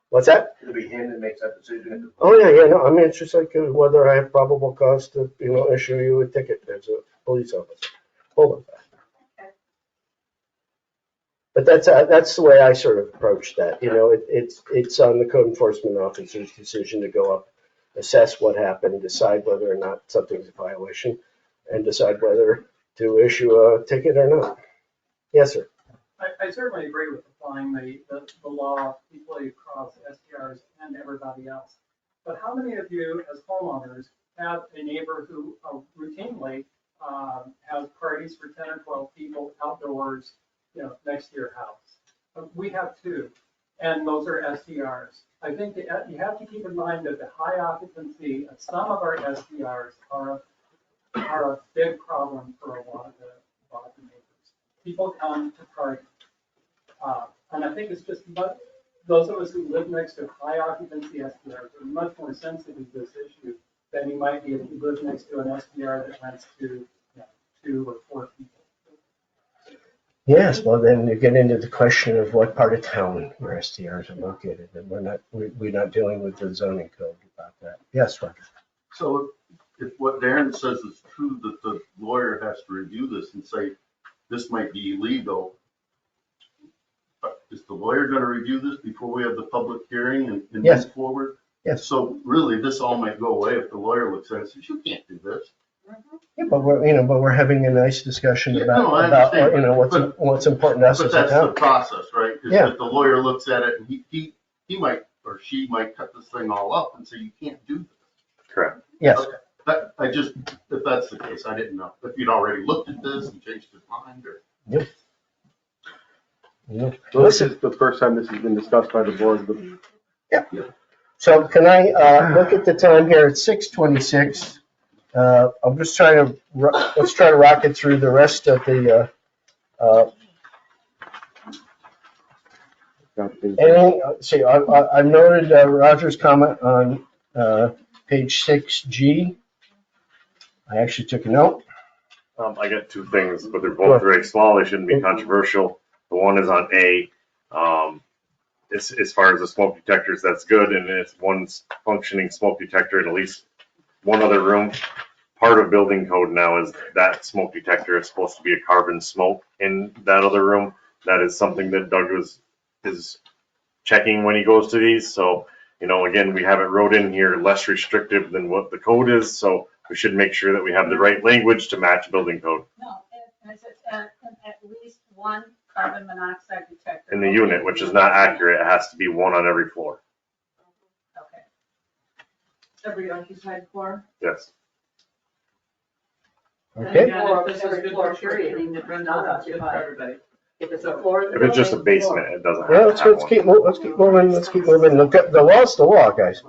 What's that? It'll be him that makes that decision. Oh, yeah, no, I mean, it's just like whether I have probable cause to, issue you a ticket as a police officer. Hold on. But that's the way I sort of approach that, it's on the code enforcement officer's decision to go up, assess what happened, decide whether or not something's a violation, and decide whether to issue a ticket or not. Yes, sir. I certainly agree with applying the law equally across STRs and everybody else. But how many of you as homeowners have a neighbor who routinely has parties for 10 or 12 people outdoors, next to your house? We have two, and those are STRs. I think that you have to keep in mind that the high occupancy of some of our STRs are a big problem for a lot of the neighbors. People come to party. And I think it's just those of us who live next to high occupancy STRs are much more sensitive to this issue than you might be if you live next to an STR that rents to 2 or 4 people. Yes, well, then you get into the question of what part of town your STRs are located, and we're not dealing with the zoning code about that. Yes, Roger. So if what Darren says is true, that the lawyer has to review this and say, this might be illegal, is the lawyer gonna review this before we have the public hearing and Yes. move forward? Yes. So really, this all might go away if the lawyer looks at it and says, you can't do this. Yeah, but we're having a nice discussion Yeah, no, I about understand, what's important to us But as a that's the town. process, right? Is Yeah. that the lawyer looks at it and he might, or she might cut this thing all up and say, you can't do this. Correct. Yes. Okay. If that's the case, I didn't know. If you'd already looked at this and changed your mind or. Yep. So this is the first time this has been discussed by the board, but So can I look at the time here? It's 6:26. I'm just trying to, let's try to rocket through the rest of the, see, I noted Roger's comment on page 6G. I actually took a note. I got 2 things, but they're both very small. They shouldn't be controversial. The one is on A. As far as the smoke detectors, that's good, and it's one functioning smoke detector in at least one other room. Part of building code now is that smoke detector is supposed to be a carbon smoke in that other room. That is something that Doug is checking when he goes to these. So, again, we have it wrote in here less restrictive than what the code is. So we should make sure that we have the right language to match building code. No, and And it says, and at least one carbon monoxide detector. In the unit, which is not accurate, it has to be one on every floor. Okay. Every occupied floor. Yes. Okay. And again, if this is good for period, even if it's not occupied, everybody. If it's a floor. If it's just a basement, it doesn't have Well, to let's have one. keep moving. Let's keep moving. Look at the law's the law, guys.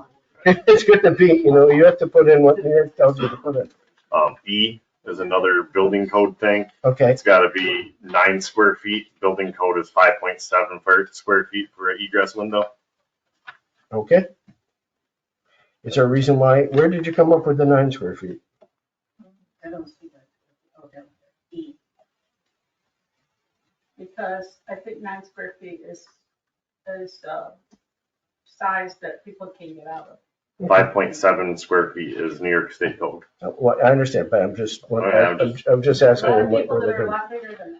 It's good to be. You have to put in what New York tells you to put in. E is another building code thing. Okay. It's gotta be 9 square feet. Building code is 5.7 square feet for an egress window. Okay. Is there a reason why? Where did you come up with the 9 square feet? I don't see that. Oh, down there. E. Because I think 9 square feet is size that people can get out of. 5.7 square feet is New York State code. What, I understand, but I'm just A asking lot of what people that they're are a doing. lot bigger than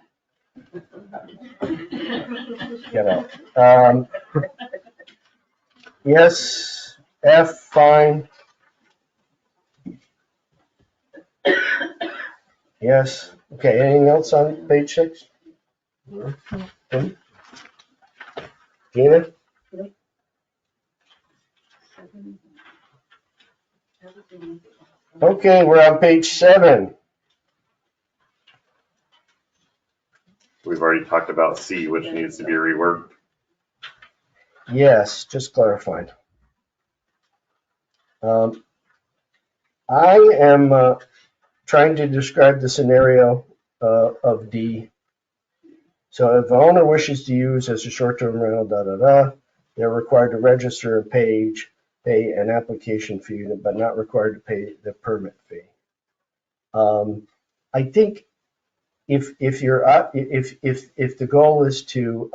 that. Get out. Yes, F, fine. Yes. Okay, anything else on page 6? Gina? Okay, we're on page 7. We've already talked about C, which needs to be reworked. Yes, just clarifying. I am trying to describe the scenario of D. So if the owner wishes to use as a short-term rental, they're required to register a page, pay an application fee, but not required to pay the permit fee. I think if the goal is to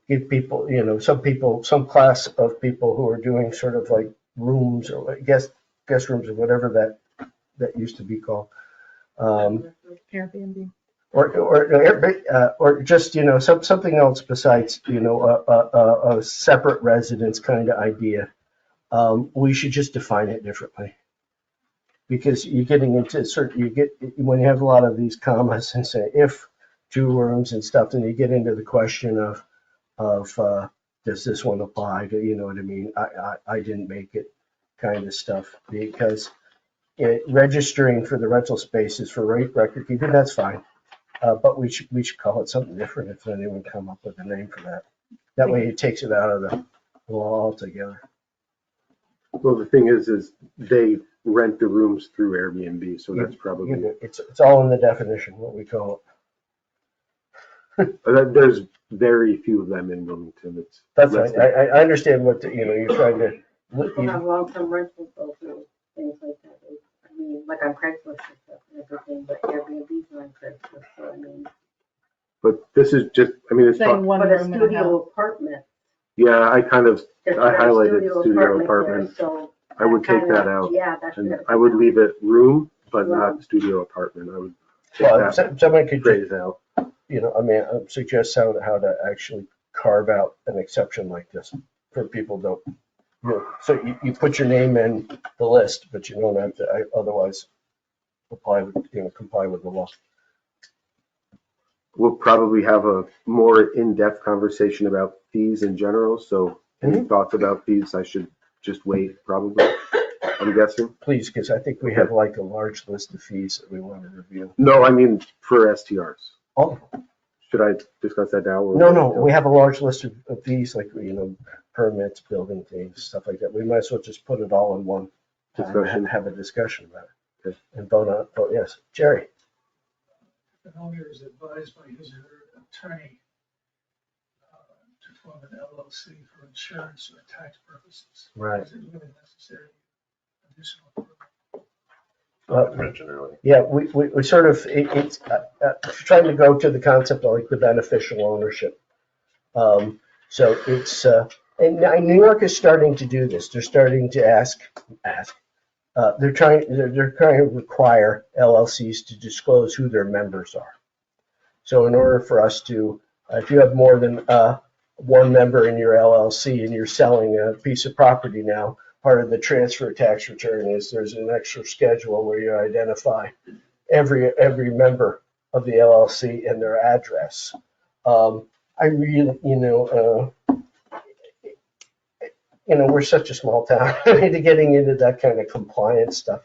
give people, some class of people who are doing sort of like rooms or guest rooms or whatever that used to be called. Airbnb. Or just, something else besides, a separate residence kind of idea. We should just define it differently. Because you're getting into when you have a lot of these commas and say if 2 rooms and stuff, then you get into the question of does this one apply to, you know what I mean? I didn't make it kind of stuff, because registering for the rental spaces for rate record keeping, that's fine. But we should call it something different if anyone come up with a name for that. That way it takes it out of the law altogether. Well, the thing is they rent the rooms through Airbnb, so that's probably. It's all in the definition, what we call it. There's very few of them in Wilmington. That's right. I understand what, you're trying to. People have long-term rentals go through things like that. I mean, like on Craigslist and stuff and everything, but Airbnb's not on Craigslist, so I mean. But this is just, it's. Saying one But a room and a studio half. apartment. Yeah, I There's a highlighted studio there, apartment. so I would take kinda- that out. Yeah, that's. And I would leave it room, but not studio apartment. I would take Well, that somebody could, phrase out. suggest how to actually carve out an exception like this for people don't. So you put your name in the list, but you don't have to otherwise comply with the law. We'll probably have a more in-depth conversation about fees in general, so any thoughts about fees, I should just wait, probably, I'm guessing. Please, because I think we have like a large list of fees that we want to review. No, I mean for STRs. Oh. Should I discuss that now? Or No, we have a large list of fees, like, permits, building fees, stuff like that. We might as well just put it all in one time and have a discussion about it. Okay. And vote yes. Jerry? If an owner is advised by his or her attorney to form an LLC for insurance or tax purposes. Right. Is it really necessary additional approval? Mentioned earlier. Yeah, we sort of, it's trying to go to the concept of like the beneficial ownership. So it's, and New York is starting to do this. They're starting to ask, they're trying to require LLCs to disclose who their members are. So in order for us to, if you have more than one member in your LLC and you're selling a piece of property now, part of the transfer tax return is there's an extra schedule where you identify every member of the LLC and their address. I really, we're such a small town, to getting into that kind of compliance stuff.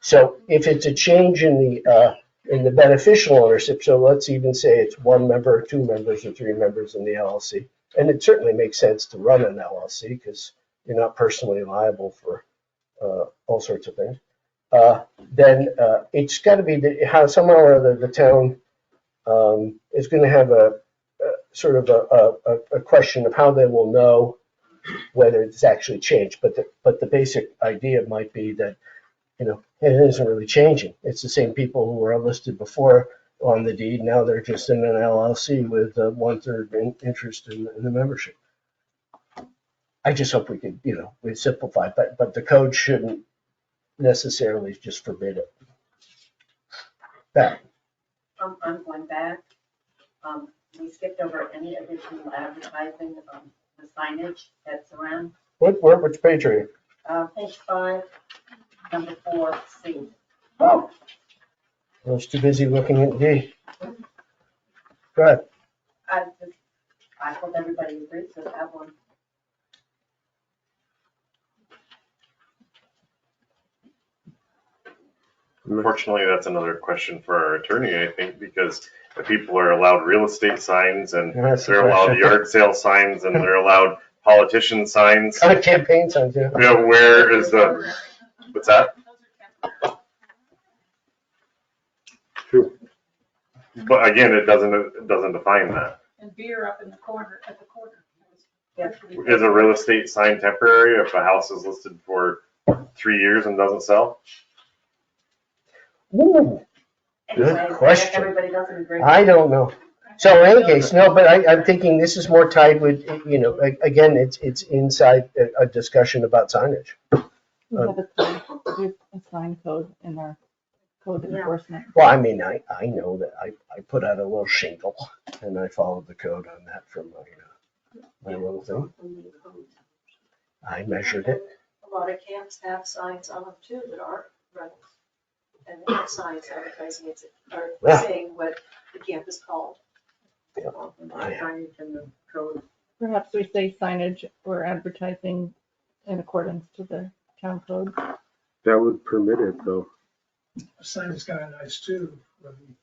So if it's a change in the beneficial ownership, so let's even say it's one member, 2 members, or 3 members in the LLC, and it certainly makes sense to run an LLC because you're not personally liable for all sorts of things. Then it's got to be how somehow or other the town is going to have a sort of a question of how they will know whether it's actually changed. But the basic idea might be that it isn't really changing. It's the same people who were listed before on the deed. Now they're just in an LLC with 1/3 interest in the membership. I just hope we could, we simplify, but the code shouldn't necessarily just forbid it. That. I'm going back. We skipped over any additional advertising of the signage that's around. Which page are you? Page 5, number 4C. Oh, I was too busy looking at D. Go ahead. I hope everybody agrees with that one. Unfortunately, that's another question for our attorney, I think, because if people are allowed real estate signs and they're allowed yard sale signs and they're allowed politician signs. Campaign signs, yeah. Where is what's that? True. But again, it doesn't define that. And beer up in the corner, at the corner. Is a real estate sign temporary if a house is listed for 3 years and doesn't sell? Ooh, Anyway, good question. everybody doesn't agree. I don't know. So in any case, no, but I'm thinking this is more tied with, again, it's inside a discussion about signage. We have a sign code in our code enforcement. Well, I mean, I know that I put out a little shingle and I followed the code on that from my little thing. I measured it. A lot of camps have signs on them too that aren't rentals. And they have signs advertising it, or Yeah. saying what the camp is called. Signage in the code. Perhaps we say signage or advertising in accordance to the town code. That would permit it, though. A sign is kind of nice too, for the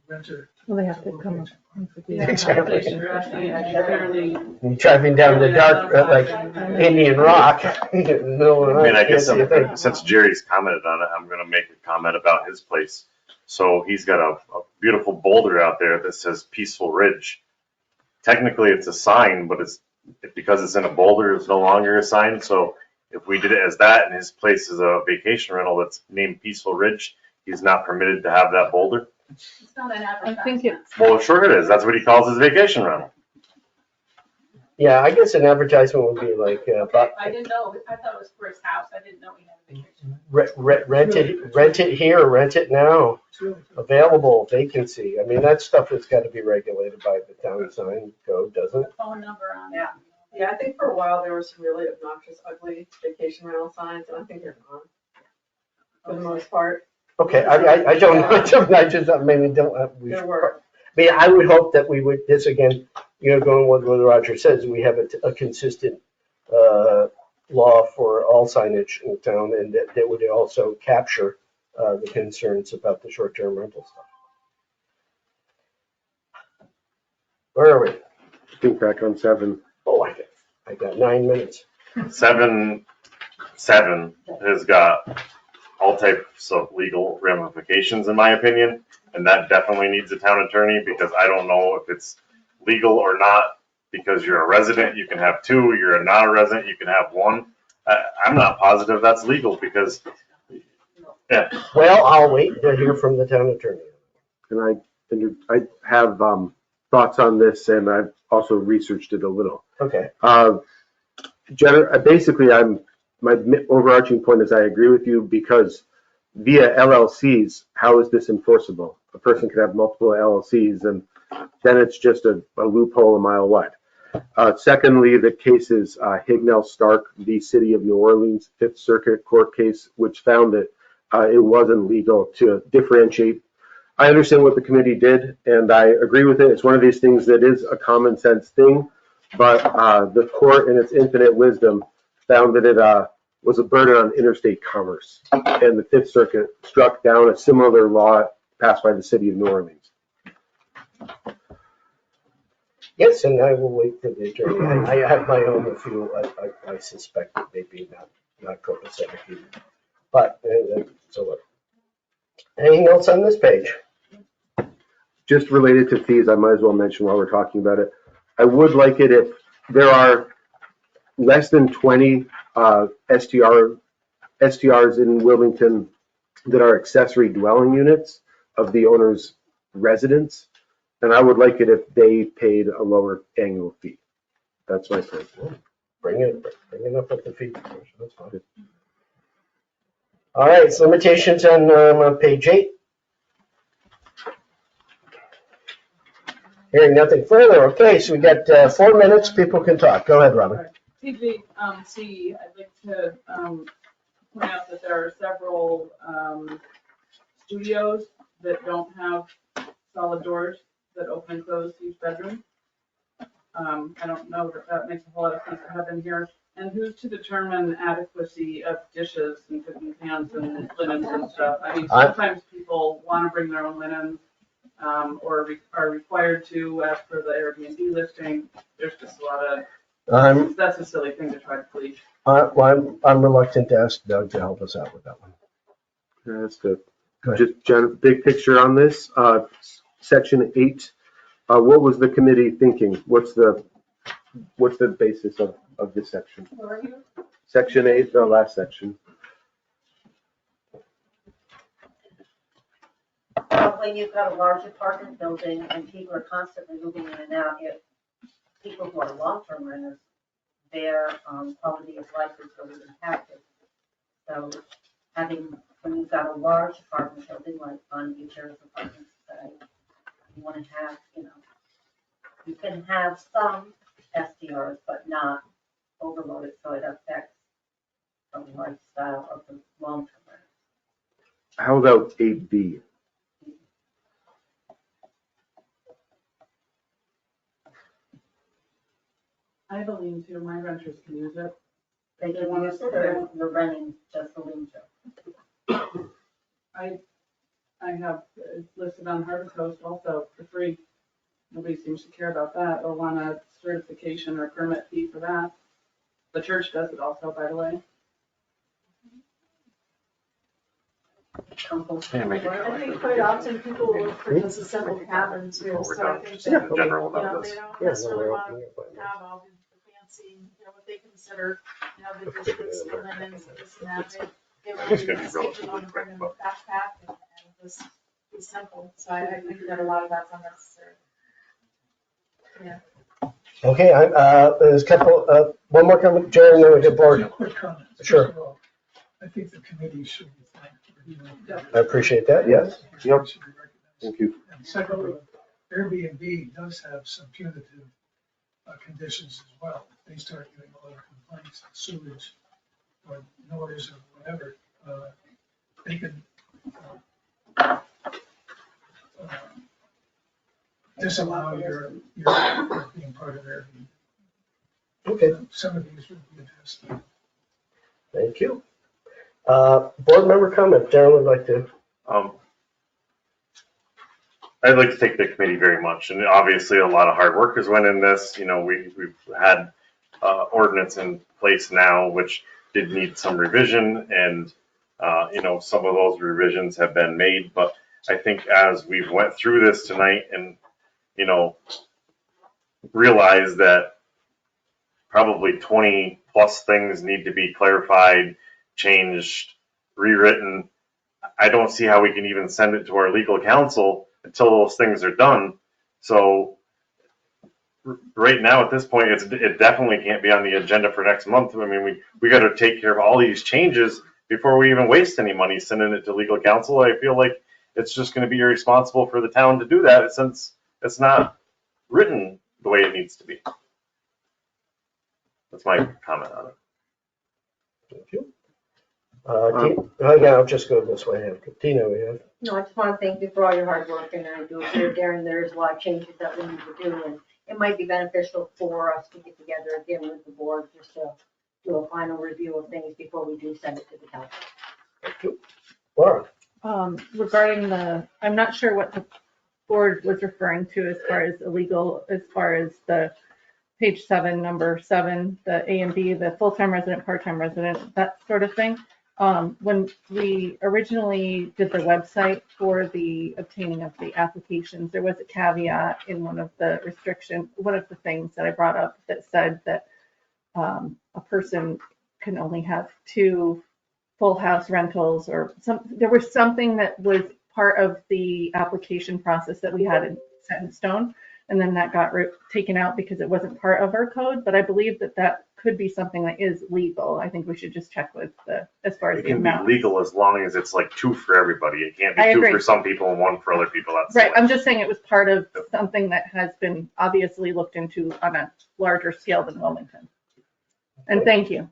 renter. Well, they have to come up with the Exactly. application. You're driving down the dark, like Indian Rock. in the middle of the I mean, night, I guess can't see a thing. since Jerry's commented on it, I'm gonna make a comment about his place. So he's got a beautiful boulder out there that says Peaceful Ridge. Technically, it's a sign, but because it's in a boulder, it's no longer a sign. So if we did it as that and his place is a vacation rental that's named Peaceful Ridge, he's not permitted to have that boulder? It's not an I advertisement. think it's, Well, sure it is. That's what he calls his vacation rental. Yeah, I guess an advertisement would be like, I didn't know, I thought it was for his house, I didn't know he had a vacation. rent it here, rent it now, available, vacancy. I mean, that stuff has got to be regulated by the town sign code, doesn't it? Phone number on it. Yeah. Yeah, I think for a while there were some really obnoxious, ugly vacation rental signs, and I think they're gone. For the most part, Okay, I don't know, I just, maybe don't, there were. I mean, I would hope that we would, this again, going with what Roger says, we have a consistent law for all signage in town, and that would also capture the concerns about the short-term rental stuff. Where are we? I think back on 7. Oh, I got 9 minutes. 7 has got all types of legal ramifications, in my opinion, and that definitely needs a town attorney, because I don't know if it's legal or not. Because you're a resident, you can have 2. You're not a resident, you can have 1. I'm not positive that's legal, because, yeah. Well, I'll wait to hear from the town attorney. And I have thoughts on this, and I've also researched it a little. Okay. Basically, my overarching point is I agree with you, because via LLCs, how is this enforceable? A person could have multiple LLCs, and then it's just a loophole a mile wide. Secondly, the case is Hignell Stark v. City of New Orleans, 5th Circuit Court case, which found that it wasn't legal to differentiate. I understand what the committee did, and I agree with it. It's one of these things that is a common sense thing, but the court in its infinite wisdom found that it was a burden on interstate commerce. And the Fifth Circuit struck down a similar law passed by the city of New Orleans. Yes, and I will wait for the attorney. I have my own view. I suspect it may be not copacetic either. But, so look. Anything else on this page? Just related to fees, I might as well mention while we're talking about it. I would like it if there are less than 20 STRs in Wilmington that are accessory dwelling units of the owner's residence, and I would like it if they paid a lower annual fee. That's my point. Bring it up at the fee. That's fine. All right, so limitations on page 8. Hearing nothing further. Okay, so we got 4 minutes. People can talk. Go ahead, Robin. TJ, I'd like to point out that there are several studios that don't have solid doors that open and close to each bedroom. I don't know that makes a whole lot of sense to have in here. And who's to determine adequacy of dishes and cooking pans and linens and stuff? I mean, sometimes people want to bring their own linens, or are required to, as per the Airbnb listing. There's just a lot of, that's a silly thing to try to police. Well, I'm reluctant to ask Doug to help us out with that one. Yeah, that's good. Just big picture on this, section 8. What was the committee thinking? What's the basis of this section? Where are you? Section 8, the last section. When you've got a large apartment building and people are constantly moving in and out, if people who are long-term renters, their quality of life is really impacted. So when you've got a large apartment building, like on each of apartments, you want to have, you can have some SDRs, but not overloaded, so it affects the lifestyle of the long-term renters. How about 8B? I have a lean-to, my renters can use it. They can use it, or you're renting just a lean-to? I have it listed on Harbor Coast also for free. Nobody seems to care about that or want a certification or permit fee for that. The church does it also, by the way. I think quite often people look for just a simple cabin too, so I think that, they don't necessarily want to have all the fancy, what they consider, the dishes, the linens, this and that. They want to just want to bring in a backpack and just be simple, so I think that a lot of that's unnecessary. Yeah. Okay, there's a couple, one more comment, Jerry, and then we get bored. Quick comment. Sure. First of all, I think the committee should be thanked for doing that. I appreciate that, yes. Yep. Should be recognized. Thank you. And secondly, Airbnb does have some punitive conditions as well. If they start getting a lot of complaints, sewage, or noise or whatever, they can disallow your being part of Airbnb. Okay, Some of these would be addressed. thank you. Board member comment, Darren would like to. I'd like to thank the committee very much, and obviously a lot of hard work has went in this. We've had ordinance in place now, which did need some revision, and some of those revisions have been made. But I think as we've went through this tonight, and realized that probably 20 plus things need to be clarified, changed, rewritten. I don't see how we can even send it to our legal counsel until those things are done. So right now at this point, it definitely can't be on the agenda for next month. I mean, we got to take care of all these changes before we even waste any money sending it to legal counsel. I feel like it's just going to be irresponsible for the town to do that since it's not written the way it needs to be. That's my comment on it. Thank you. I'll just go this way. Tina, we have. No, I just want to thank you for all your hard work, and I do agree with Darren, there's a lot of changes that we need to do, and it might be beneficial for us to get together again with the board, just to do a final review of things before we do send it to the council. Thank you. Laura? Regarding I'm not sure what the board was referring to as far as illegal, as far as the page 7, number 7, the A and B, the full-time resident, part-time resident, that sort of thing. When we originally did the website for the obtaining of the applications, there was a caveat in one of the things that I brought up that said that a person can only have 2 full house rentals, or there was something that was part of the application process that we had set in stone. And then that got taken out because it wasn't part of our code. But I believe that could be something that is legal. I think we should just check with as far as It the can be amount. legal as long as it's like 2 for everybody. It can't I be 2 agree. for some people and 1 for other people. That's Right. the way. I'm just saying it was part of something that has been obviously looked into on a larger scale than Wilmington. And thank you.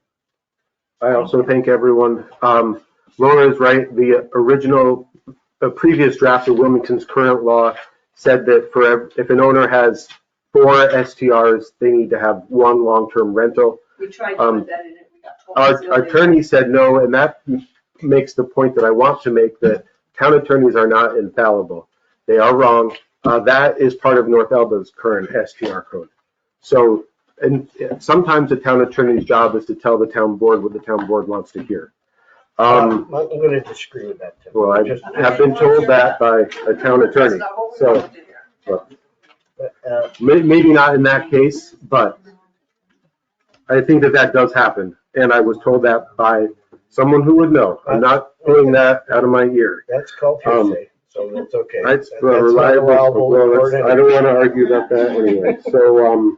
I also thank everyone. Laura is right. The previous draft of Wilmington's current law said that if an owner has 4 STRs, they need to have 1 long-term rental. We tried to put that in it, we got told. Our attorney said no, and that makes the point that I want to make, that town attorneys are not infallible. They are wrong. That is part of North Elba's current STR code. So, and sometimes the town attorney's job is to tell the town board what the town board wants to hear. I'm going to disagree with that, Tim. Well, I just have been told that by a town attorney. So, maybe not in that case, but I think that does happen. And I was told that by someone who would know. I'm not pulling that out of my ear. That's called hearsay, so that's okay. That's That's not reliable. allowable in court I don't want to argue about that anyway. So,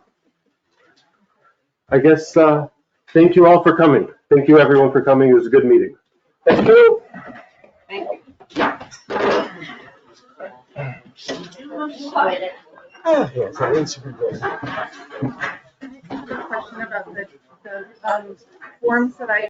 I guess, thank you all for coming. Thank you everyone for coming. It was a good meeting. Thank you. Thank you. Yes, that needs to be good. I have a question about the forms that I